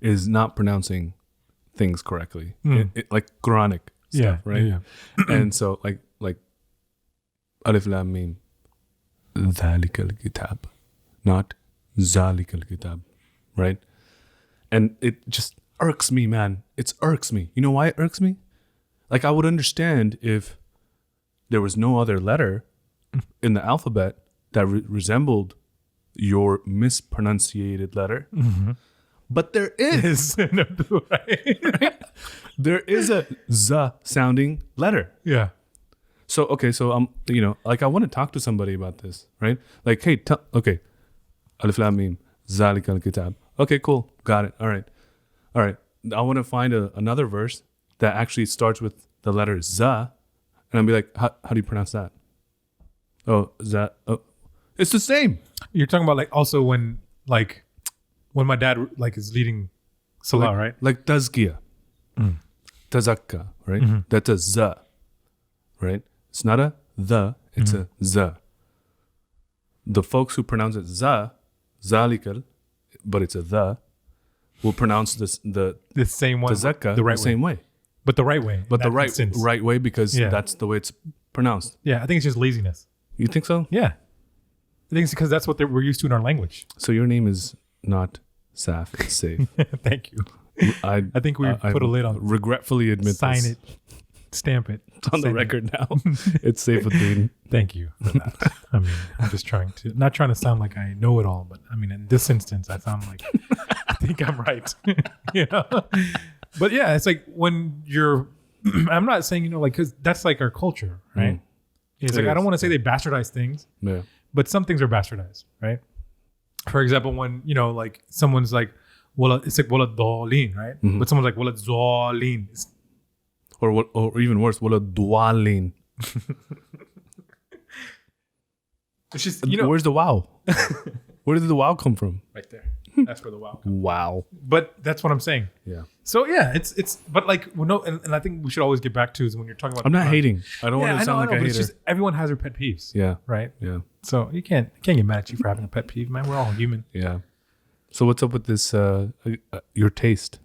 is not pronouncing things correctly, like Quranic stuff, right? Yeah. And so, like Alif Lam Mim, Dhalikal Kitab, not Zalikal Kitab, right? And it just irks me, man. It irks me. You know why it irks me? Like, I would understand if there was no other letter in the alphabet that resembled your mispronunciated letter. But there is. Right? There is a Z sounding letter. Yeah. So, okay, so I'm, like, I want to talk to somebody about this, right? Like, hey, okay, Alif Lam Mim, Zalik al Kitab. Okay, cool, got it. All right. I want to find another verse that actually starts with the letter Z, and I'll be like, how do you pronounce that? Oh, Z. Oh, it's the same. You're talking about like also when my dad like is leading Salah, right? Like Tazkiya, Tazakka, right? That's a Z, right? It's not a the, it's a Z. The folks who pronounce it Zalikal, but it's a the, will pronounce the same one, Tazakka the right way. same way. But the right way. But in the that instance. right way, because Yeah. that's the way it's pronounced. Yeah, I think it's just laziness. You think so? Yeah. I think it's because that's what we're used to in our language. So your name is not Saf, it's Safe. Thank you. I think we put a lid on it. Regretfully admit Sign this. it. Stamp it. It's on the Send it. record now. It's Saifuddin. Thank you for that. I mean, I'm just not trying to sound like I know it all, but I mean, in this instance, I sound like I think I'm right. But yeah, it's like when you're, I'm not saying, because that's like our culture, right? It's like, I don't want to say they bastardize things, Yeah. but some things are bastardized, right? For example, when, like someone's like, well, it's like, wala dolin, right? But someone's like, wala zolin. or even worse, wala dualin. It's just, where's the wow? Where did the wow come from? right there. That's where the wow comes. Wow. But that's what I'm saying. Yeah. So yeah, it's but like and I think we should always get back to is when you're talking about. I'm not hating. I don't want to sound like a hater. It's just everyone has their pet peeves. Yeah. Right. Yeah. So you can't get mad at you for having a pet peeve, man. We're all human. Yeah. So what's up with this? Your taste.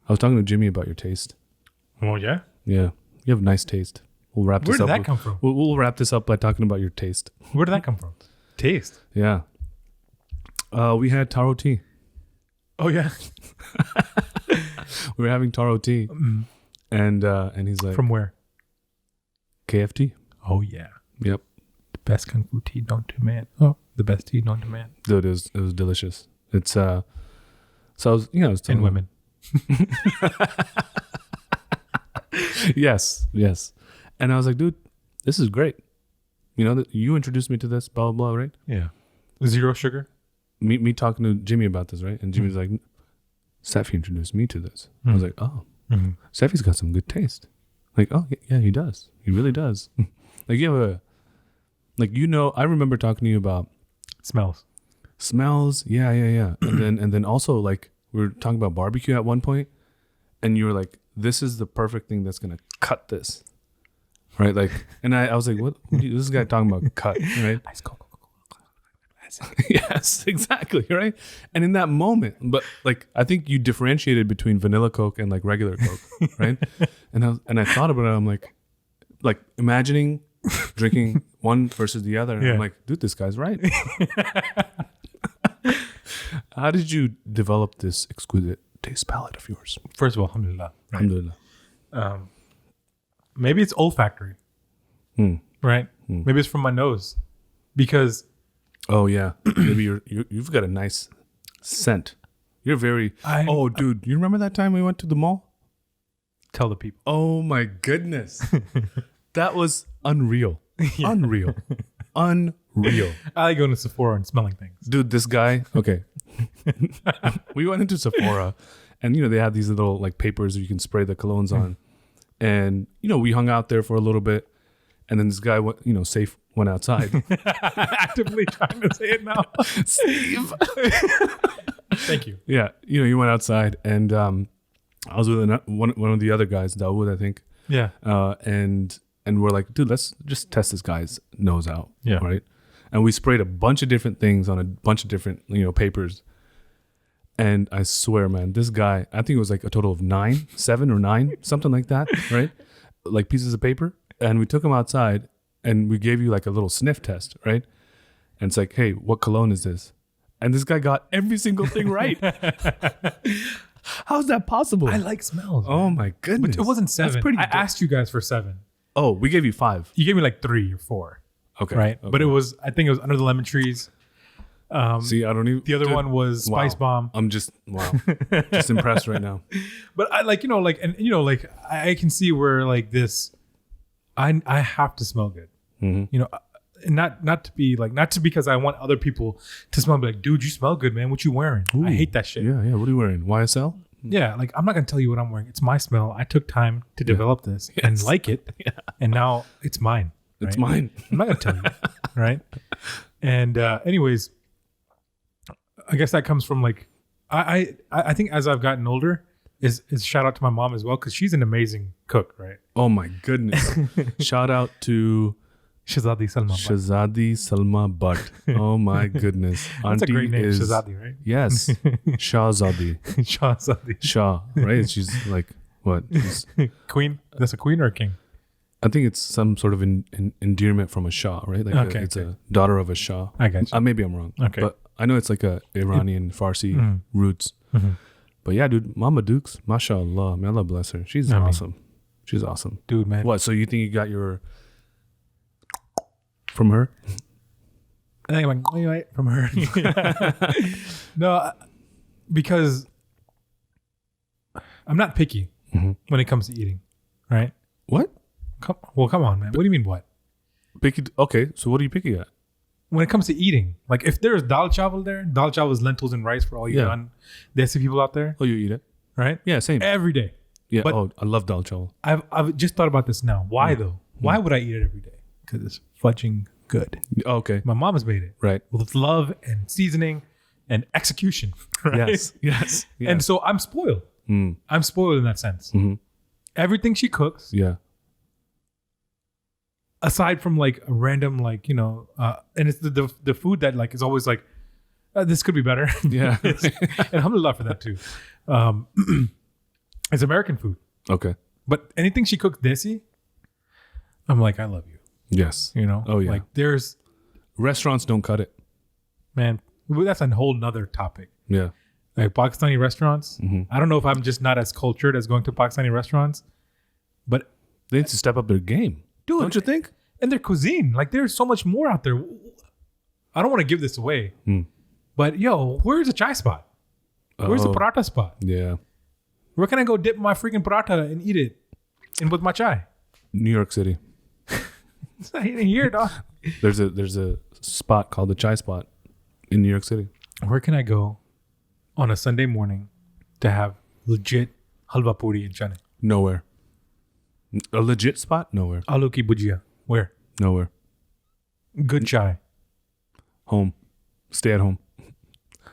I was talking to Jimmy about your taste. Oh yeah. Yeah. You have nice taste. We'll wrap this up. Where did that come from? We'll wrap this up by talking about your taste. Where did that come from? Taste. Yeah. We had taro tea. Oh yeah. We were having taro tea, and he's like, From where? KFT. Oh yeah. Yep. The best kung fu tea known to man. Oh, the best tea known to man. Dude, it was delicious. It's so I was telling And women. Yes. And I was like, dude, this is great. You introduced me to this, blah blah blah, right? Yeah. Zero sugar. Me talking to Jimmy about this, right? And Jimmy's like, Safi introduced me to this. I was like, oh, Safi's got some good taste. Like, oh yeah, he does. He really does. Like you have I remember talking to you about Smells. Yeah. And then also like we were talking about barbecue at one point, and you were like, this is the perfect thing that's gonna cut this. Right? Like, and I was like, what this guy talking about cut, right? Ice cold. Yes, exactly, right? And in that moment, but like I think you differentiated between vanilla Coke and like regular Coke, right? and I thought about it, I'm like imagining drinking one versus the other, and I'm like, dude, this guy's right. How did you develop this exquisite taste palette of yours? First of all, alhamdulillah. Right? Alhamdulillah. Maybe it's olfactory, right? Maybe it's from my nose, because. Oh yeah, maybe you've got a nice scent. You're very. Oh, dude, you remember that time we went to the mall? Tell the people. Oh my goodness, that was unreal. Yeah. Unreal. I like going to Sephora and smelling things. Dude, this guy. Okay, we went into Sephora, and they have these little like papers you can spray the colognes on, and we hung out there for a little bit, and then this guy went, Safe. Went outside. Actively trying to say it now. Steve. Thank you. Yeah. You went outside, and I was with one of the other guys, Dawood, I think. Yeah. And we're like, dude, let's just test this guy's nose out. Yeah. Right. And we sprayed a bunch of different things on a bunch of different, papers. And I swear, man, this guy, I think it was like a total of 7 or 9, something like that. Right. Like pieces of paper. And we took him outside. And we gave you like a little sniff test, right? And it's like, hey, what cologne is this? And this guy got every single thing right. How's that possible? I like smells. Oh my goodness. But it wasn't 7. That's pretty I asked you guys for 7. Oh, we gave you 5. You gave me like 3 or 4. Okay. Right? Okay. But I think it was Under the Lemon Trees. See, I don't even. The other one was Spice Bomb. I'm just impressed right now. But I I can see where like this, I have to smell good. And not because I want other people to smell, be like, dude, you smell good, man. What you wearing? Ooh, I hate that shit. Yeah. What are you wearing? YSL? Yeah, like I'm not gonna tell you what I'm wearing. It's my smell. I took time to develop this and like it, and now it's mine. Right? It's mine. I'm not gonna tell you, right? And anyways, I guess that comes from like I think as I've gotten older, is shout out to my mom as well, because she's an amazing cook, right? Oh my goodness! Shout out to Shahzadi Salma Butt. Oh my goodness. That's a great name, Shahzadi, right? Yes. Shahzadi. Shah, right? She's like, what? She's, queen? That's a queen or a king? I think it's some sort of endearment from a Shah, right? Like it's a daughter of a Shah. I got you. Maybe I'm wrong. Okay. But I know it's like a Iranian Farsi roots. But yeah, dude, Mama Dukes, mashallah, may Allah bless her. She's awesome. She's awesome. Dude, man. What, so you think you got your... From her? I think I'm like, from her. No, because I'm not picky when it comes to eating, right? What? Come on, man. What do you mean what? Picky? Okay, so what are you picky at? When it comes to eating, like if there's dal chawal there, dal chawal is lentils and rice for all you non-desi people out there. Oh, you eat it? Right? Yeah, same. Every day. Yeah. But I love dal chawal. I've just thought about this now. Why though? Why would I eat it every day? Because it's fudging good. Okay. My mom has made it Right. with love and seasoning and execution. Right? Yes. And so I'm spoiled. I'm spoiled in that sense. Everything she cooks, Yeah. aside from like a random like and it's the food that like is always like this could be better. Yeah. And alhamdulillah for that too. It's American food, Okay. but anything she cooks desi, I'm like, I love you. Yes. Oh, yeah. Like there's Restaurants don't cut it. man, that's a whole nother topic. Yeah. Like Pakistani restaurants, I don't know if I'm just not as cultured as going to Pakistani restaurants, but They need to step up their game. dude, Don't you think? and their cuisine, like there's so much more out there. I don't want to give this away, but yo, where's a chai spot? Where's the paratha spot? Yeah. Where can I go dip my freaking paratha and eat it and with my chai? New York City. It's not even here, dog. There's a spot called the Chai Spot in New York City. Where can I go on a Sunday morning to have legit halwa puri and chane? Nowhere. A legit spot? Nowhere. Aloo ki bhujia. Where? Nowhere. Good chai. Home. Stay at home.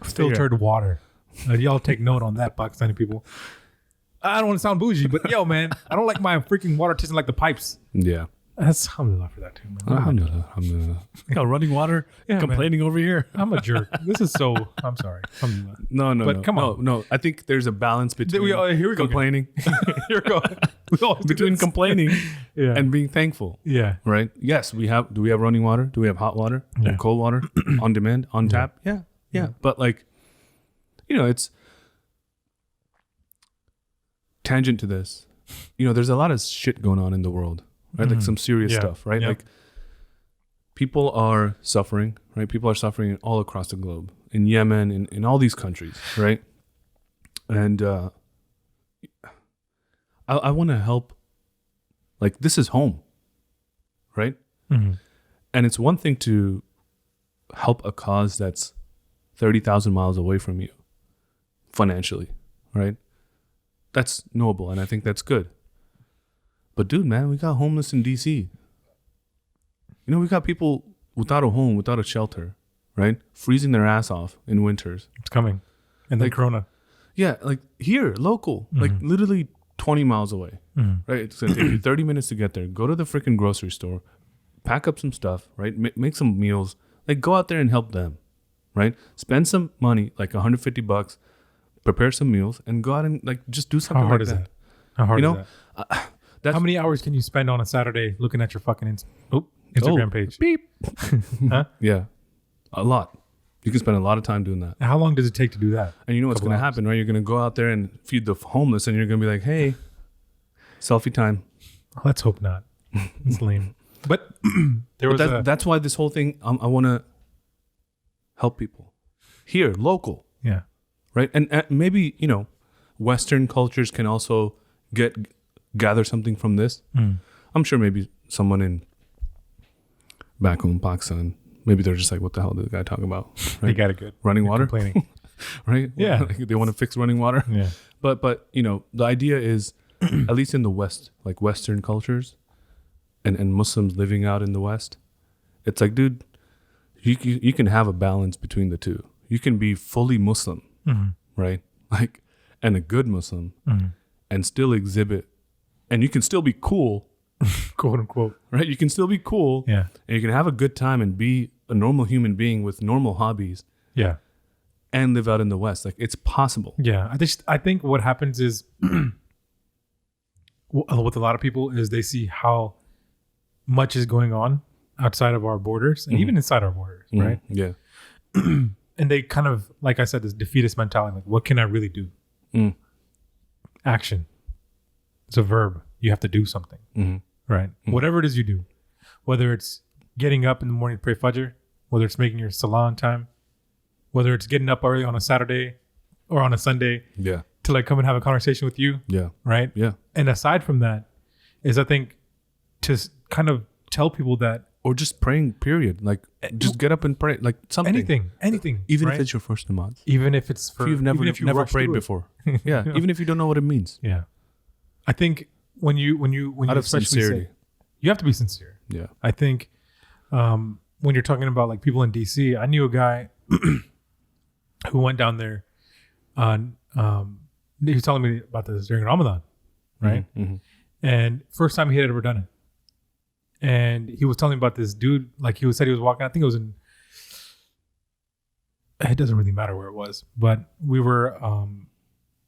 Filtered water. Y'all take note on that, Pakistani people. I don't want to sound bougie, but yo, man, I don't like my freaking water tasting like the pipes. Yeah. That's alhamdulillah for that too, man. Alhamdulillah. Got running water. Yeah, complaining over here. I'm a jerk. This is so. I'm sorry. Alhamdulillah. No. But come on. No. I think there's a balance between here we go. complaining, Here we go. We always do between this. complaining Yeah. and being thankful. Yeah. Right? Yes, we have. Do we have running water? Do we have hot water Yeah. and cold water on demand, on tap? Yeah. But like, it's tangent to this. There's a lot of shit going on in the world, right? Like some serious stuff, right? Yeah. Like people are suffering, right? People are suffering all across the globe, in Yemen, in all these countries, right? And I want to help. Like, this is home, right? And it's one thing to help a cause that's 30,000 miles away from you financially, right? That's noble, and I think that's good. But dude, man, we got homeless in DC. We got people without a home, without a shelter, right? Freezing their ass off in winters. It's coming. And then Corona. Yeah, like here, local, like literally 20 miles away, right? It's going to take you 30 minutes to get there. Go to the freaking grocery store, pack up some stuff, right? Make some meals. Like, go out there and help them, right? Spend some money, like $150, prepare some meals, and go out and like just do something. How hard like is that? that? How hard is that? How many hours can you spend on a Saturday looking at your fucking Instagram page? Beep. Huh? Yeah, a lot. You can spend a lot of time doing that. How long does it take to do that? And you know what's going to happen, right? You're going to go out there and feed the homeless, and you're going to be like, hey, selfie time. Let's hope not. It's lame. But that's why this whole thing, I want to help people here, local. Yeah. Right. And maybe, Western cultures can also gather something from this. I'm sure maybe someone back home in Pakistan, maybe they're just like, what the hell did the guy talk about? Right? They got it good. Running water? Complaining. Right? Yeah. Like they want to fix running water. Yeah. But the idea is, at least in the West, like Western cultures and Muslims living out in the West, it's like, dude, you can have a balance between the two. You can be fully Muslim, right? Like, and a good Muslim, and still exhibit, and you can still be cool, quote unquote, right? You can still be cool, yeah, and you can have a good time and be a normal human being with normal hobbies, yeah, and live out in the West. Like, it's possible. Yeah, I think what happens is with a lot of people is they see how much is going on outside of our borders and even inside our borders, right? Yeah. And they kind of, like I said, this defeatist mentality, like, what can I really do? Action. It's a verb. You have to do something, right? Whatever it is you do, whether it's getting up in the morning to pray Fajr, whether it's making your salah on time, whether it's getting up early on a Saturday or on a Sunday to like come and have a conversation with you, right? Yeah. And aside from that is, I think, to kind of tell people that, or just praying, period. Like, just get up and pray, like something. Anything. Even right? if it's your first namaz. Even if it's for... If you've never prayed before. Yeah. Even if you don't know what it means. Yeah. I think when you Out of especially sincerity. you have to be sincere. Yeah. I think when you're talking about like people in DC, I knew a guy who went down there on he was telling me about this during Ramadan, right? Mm-hmm. And first time he had ever done it. And he was telling me about this dude, like said he was walking, I think it was in, it doesn't really matter where it was, but we were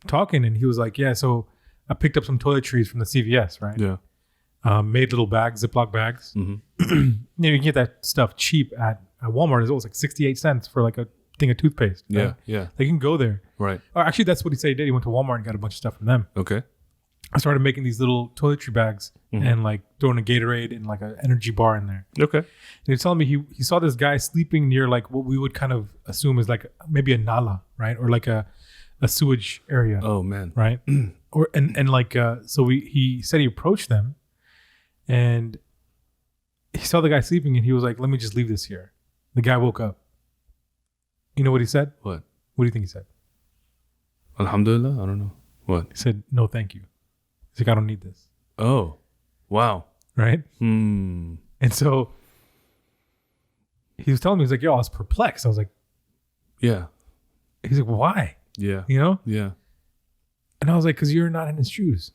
talking and he was like, yeah, so I picked up some toiletries from the CVS, right? Yeah. Made little bags, Ziploc bags. Mm-hmm. You can get that stuff cheap at Walmart. It was like 68 cents for like a thing of toothpaste. Yeah. Right? Yeah. Like you can go there. Right. Or actually, that's what he said he did. He went to Walmart and got a bunch of stuff from them. Okay. I started making these little toiletry bags and like throwing a Gatorade and like an energy bar in there. Okay. And he was telling me he saw this guy sleeping near like what we would kind of assume is like maybe a nala, right? Or like a sewage area. Oh man. Right. Or and like so he said he approached them and he saw the guy sleeping and he was like, let me just leave this here. The guy woke up. You know what he said? What? What do you think he said? Alhamdulillah? I don't know. What? He said, no, thank you. He's like, I don't need this. Oh. Wow. Right? Hmm. And so he was telling me, he's like, yo, I was perplexed. I was like, Yeah. he's like, why? Yeah. You know? Yeah. And I was like, because you're not in his shoes.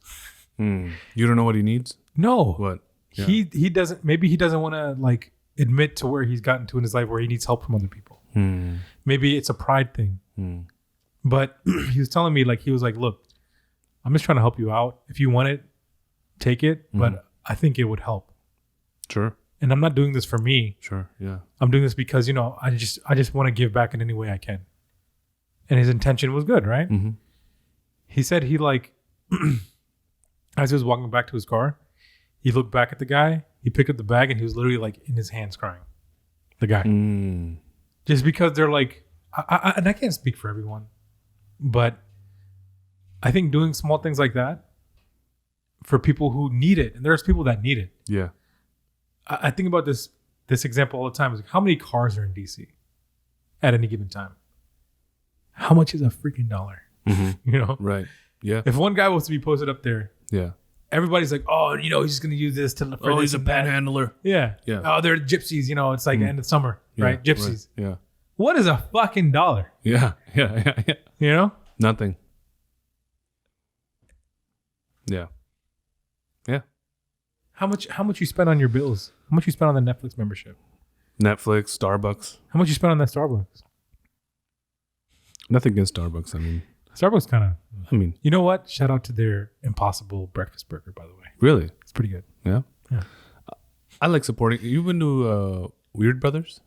Hmm. You don't know what he needs? No. What? Yeah. He doesn't, maybe he doesn't want to like admit to where he's gotten to in his life where he needs help from other people. Hmm. Maybe it's a pride thing. Hmm. But he was telling me like, he was like, look, I'm just trying to help you out. If you want it, take it. But I think it would help. Sure. And I'm not doing this for me. Sure. Yeah. I'm doing this because, you know, I just want to give back in any way I can. And his intention was good, right? Mm-hmm. He said he like, as he was walking back to his car, he looked back at the guy, he picked up the bag and he was literally like in his hands crying. The guy. Mm. Just because they're like, and I can't speak for everyone, but I think doing small things like that for people who need it, and there's people that need it. Yeah. I think about this example all the time. Is like, how many cars are in DC at any given time? How much is a freaking dollar? Mm-hmm. You know? Right. Yeah. If one guy was to be posted up there, Yeah. everybody's like, oh, you know, he's just going to use this to for Oh, this he's a and that. panhandler. Yeah. Yeah. Oh, they're gypsies. You know, it's like end of summer, right? Yeah, Gypsies. Right. Yeah. What is a fucking dollar? Yeah. Yeah. Yeah. Yeah. You know? Nothing. Yeah. Yeah. How much you spend on your bills? How much you spend on the Netflix membership? Netflix, Starbucks. How much you spend on that Starbucks? Nothing against Starbucks. I mean, Starbucks kind of. I mean, You know what? Shout out to their Impossible breakfast burger, by the way. really? It's pretty good. Yeah. Yeah. I like supporting. You've been to Weird Brothers?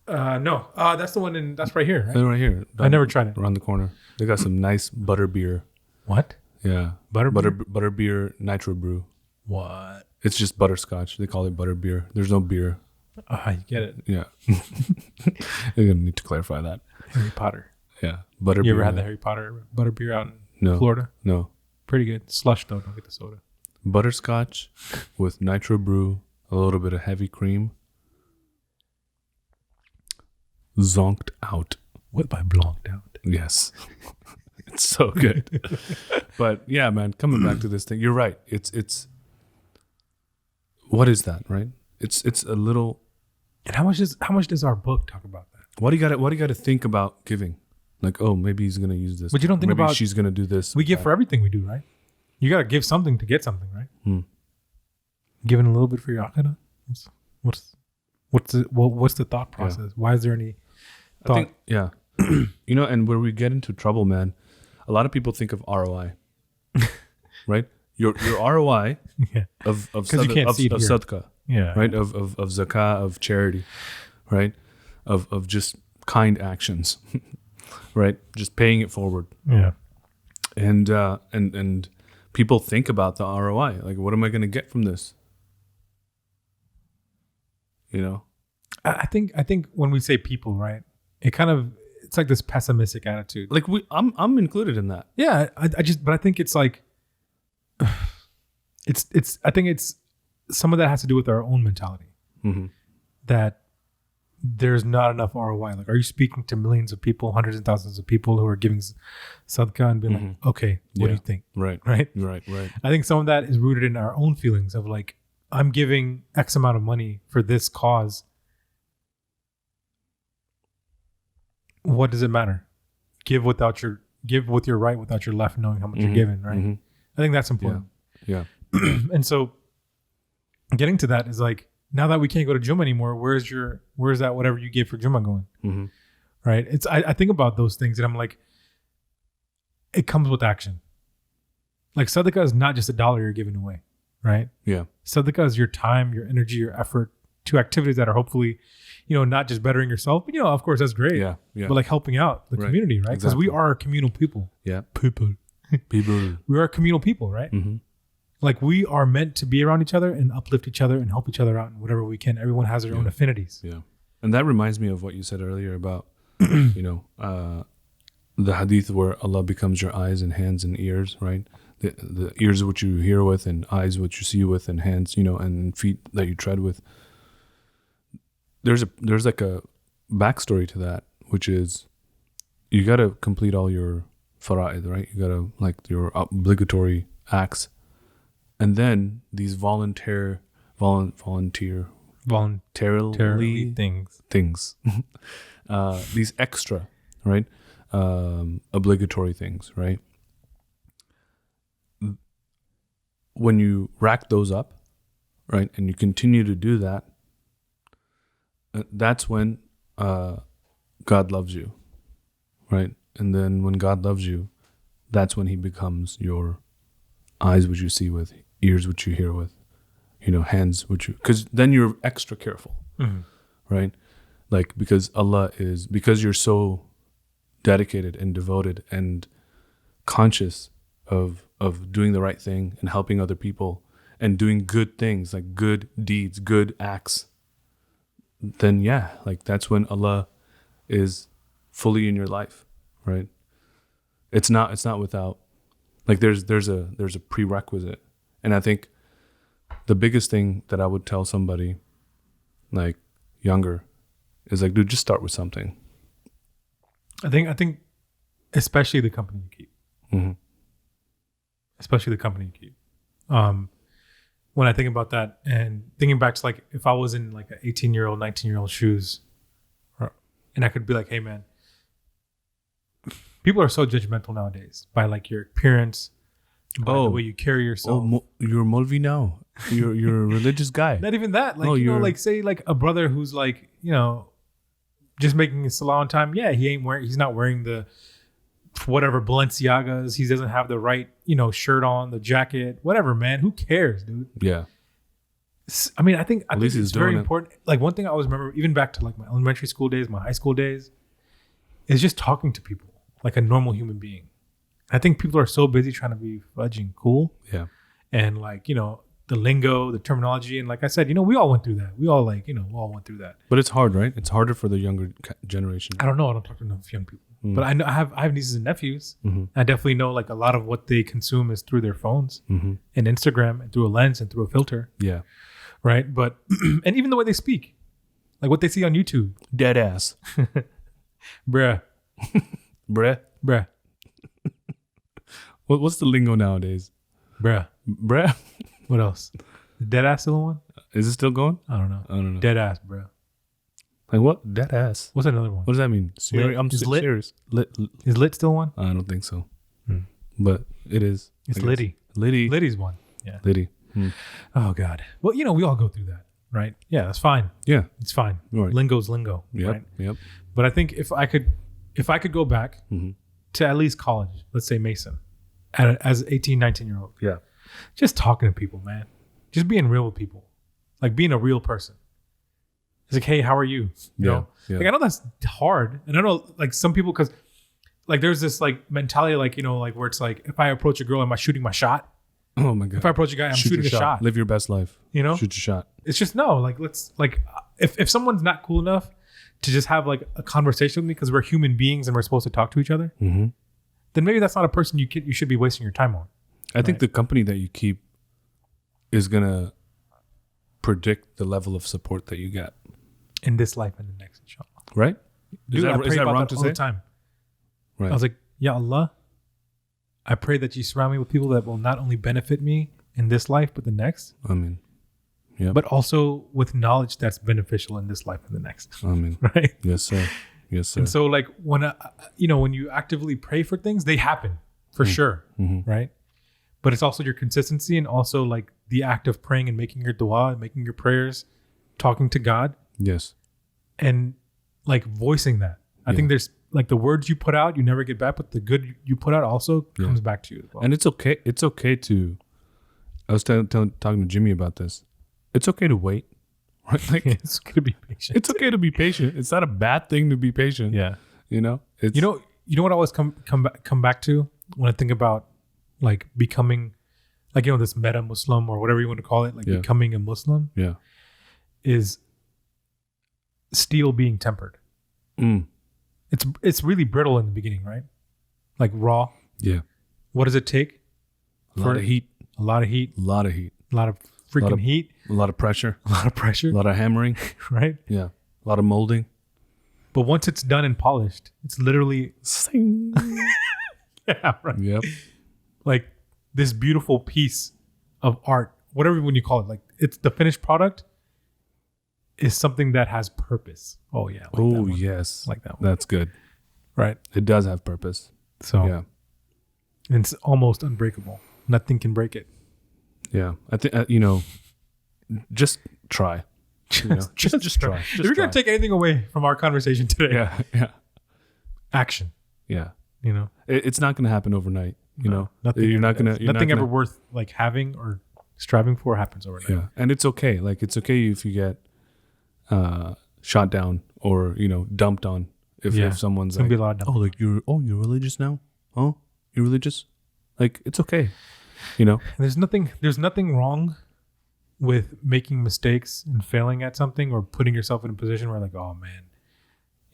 No. That's the one that's right here. Right? They're right here. I never tried it. Around the corner. They got some nice butter beer. What? Yeah. Butter beer? Butter beer nitro brew. What? It's just butterscotch. They call it butter beer. There's no beer. You get it. Yeah. You're gonna need to clarify that. Harry Potter. Yeah. Butter You beer. ever had the Harry Potter butter beer out in No. Florida? No. Pretty good. Slush though. Don't get the soda. Butterscotch with nitro brew, a little bit of heavy cream. Zonked out. What by blocked out? Yes. It's so good. But yeah, man, coming back to this thing, you're right. It's what is that, right? It's a little. And how much does our book talk about that? What do you got to think about giving? Like, oh, maybe he's gonna use this. But you don't think maybe about- she's gonna do this. We give for everything we do, right? You gotta give something to get something, right? Hmm. Giving a little bit for your akhirah. What's the thought process? Why is there any thought? I think, yeah. You know, and where we get into trouble, man, a lot of people think of ROI, right? Your ROI Yeah. of you can't see it here. sadaqah, Yeah. right? Of zakah, of charity, right? Of just kind actions, right? Just paying it forward. Yeah. And people think about the ROI. Like, what am I going to get from this? You know? I think when we say people, right, it's like this pessimistic attitude. Like I'm included in that. Yeah, but I think it's like, I think it's some of that has to do with our own mentality. Mm-hmm. That there's not enough ROI. Like, are you speaking to millions of people, hundreds and thousands of people who are giving sadaqah and being like, okay, what do you think? Right. Right. Right. I think some of that is rooted in our own feelings of like, I'm giving X amount of money for this cause. What does it matter? Give with your right without your left knowing how much you're giving, right? Mm-hmm. I think that's important. Yeah. And so getting to that is like, now that we can't go to Jummah anymore, where's that whatever you gave for Jummah going? Mm-hmm. Right? I think about those things and I'm like, it comes with action. Like sadaqah is not just $1 you're giving away, right? Yeah. Sadaqah is your time, your energy, your effort to activities that are hopefully, not just bettering yourself, but of course that's great. Yeah. But like helping out the community, right? Because we are communal people. Yeah. People. We are communal people, right? Mm-hmm. Like we are meant to be around each other and uplift each other and help each other out in whatever we can. Everyone has their own affinities. Yeah. And that reminds me of what you said earlier about, the hadith where Allah becomes your eyes and hands and ears, right? The ears which you hear with and eyes which you see with and hands, and feet that you tread with. There's like a backstory to that, which is you got to complete all your fara'id, right? You got to like your obligatory acts. And then these voluntarily things, these extra, right? Obligatory things, right? When you rack those up, right, and you continue to do that, that's when God loves you, right? And then when God loves you, that's when He becomes your eyes which you see with, ears which you hear with, hands which you, because then you're extra careful, right? Like because you're so dedicated and devoted and conscious of doing the right thing and helping other people and doing good things, like good deeds, good acts, then that's when Allah is fully in your life, right? It's not without, like there's a prerequisite. And I think the biggest thing that I would tell somebody like younger is like, dude, just start with something. I think especially the company you keep. Mm-hmm. Especially the company you keep. When I think about that and thinking back to like if I was in like an 18-year-old, 19-year-old shoes, and I could be like, hey man, people are so judgmental nowadays by like your appearance, by the way you carry yourself. Oh, you're Molvi now. You're a religious guy. Not even that. Like like say like a brother who's like just making his salah on time. Yeah, he's not wearing the whatever Balenciagas. He doesn't have the right shirt on, the jacket, whatever. Man, who cares, dude? Yeah. I mean, I think it's very important. Like one thing I always remember, even back to like my elementary school days, my high school days, is just talking to people like a normal human being. I think people are so busy trying to be fudging cool. Yeah. And like, the lingo, the terminology. And like I said, we all went through that. We all went through that. But it's hard, right? It's harder for the younger generation. I don't know. I don't talk to enough young people. Mm. But I know I have nieces and nephews. Mm-hmm. I definitely know like a lot of what they consume is through their phones and Instagram and through a lens and through a filter. Yeah. Right. But, and even the way they speak, like what they see on YouTube. Dead ass. Bruh. Bruh. What's the lingo nowadays? Bruh. What else? Is dead ass still one? Is it still going? I don't know. Dead ass, bro. Like what? Dead ass. What's another one? What does that mean? I'm serious. Is lit still one? I don't think so. But it is. It's Liddy. Liddy's one. Yeah. Liddy. Oh God. Well, we all go through that, right? Yeah, that's fine. Yeah, it's fine. Right. Lingo's lingo. Yep. Right? Yep. But I think if I could go back to at least college, let's say Mason, as 18, 19-year-old. Yeah. Just talking to people, man. Just being real with people. Like being a real person. It's like, hey, how are you? You know? Yeah. Like I know that's hard. And I know like some people, because like there's this like mentality like, like where it's like, if I approach a girl, am I shooting my shot? Oh my God. If I approach a guy, I'm shooting a shot. Live your best life. Shoot your shot. It's just no, like let's like if someone's not cool enough to just have like a conversation with me because we're human beings and we're supposed to talk to each other, then maybe that's not a person you should be wasting your time on. I think the company that you keep is gonna predict the level of support that you get. in this life and the next, inshallah. Right? Dude, I pray is that about wrong that to all say? the time. Right. I was like, Ya Allah, I pray that you surround me with people that will not only benefit me in this life, but the next. I mean, yeah. But also with knowledge that's beneficial in this life and the next. I mean, right? yes, sir. Yes, sir. And so like when, when you actively pray for things, they happen for sure. Mm-hmm. Right. But it's also your consistency and also like the act of praying and making your dua and making your prayers, talking to God. Yes. And like voicing that. I think there's like the words you put out, you never get back, but the good you put out also comes back to you as well. And it's okay. It's okay to, I was talking to Jimmy about this. It's okay to wait. Right? Like, it's going to be patient. It's okay to be patient. It's not a bad thing to be patient. Yeah. You know, it's, you know what I always come back to when I think about like becoming like, this meta Muslim or whatever you want to call it, like becoming a Muslim is steel being tempered. It's really brittle in the beginning, right? Like raw. Yeah. What does it take? A lot of heat. A lot of heat. A lot of heat. A lot of freaking heat. A lot of pressure. A lot of pressure. A lot of hammering. Right? Yeah. A lot of molding. But once it's done and polished, it's literally sing. Yeah, right. Yep. Like this beautiful piece of art, whatever when you call it, like it's the finished product is something that has purpose. Oh yeah. Like oh yes. Like that one. That's good. Right. It does have purpose. So yeah. It's almost unbreakable. Nothing can break it. Yeah. I think, just try. Just try. If you're going to take anything away from our conversation today. Yeah. Action. Yeah. It's not going to happen overnight. Nothing. You're not going to. Nothing ever worth like having or striving for happens overnight. Yeah. And it's okay. Like it's okay if you get shot down or, dumped on. If someone's like, be a lot of like you're religious now? Oh, you're religious? Like it's okay. There's nothing wrong with making mistakes and failing at something or putting yourself in a position where like, oh man,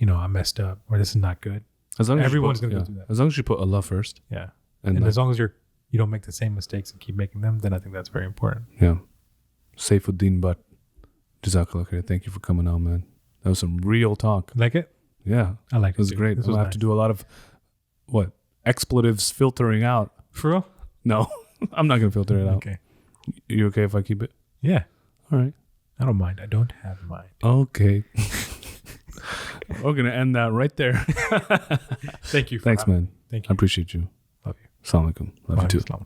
I messed up or this is not good. As long as everyone's gonna go through that. As long as you put Allah first. Yeah. And as long as you don't make the same mistakes and keep making them, then I think that's very important. Yeah. Saifuddin Butt. Jazakallah khair. Thank you for coming on, man. That was some real talk. Like it? Yeah. I like it. It was great. We'll have to do a lot of expletives filtering out. For real? No. I'm not going to filter it out. Okay. You okay if I keep it? Yeah. All right. I don't mind. I don't have mind. Okay. We're going to end that right there. Thank you. Thanks, man. Thank you. I appreciate you. Love you. Assalamu alaikum. Love you too.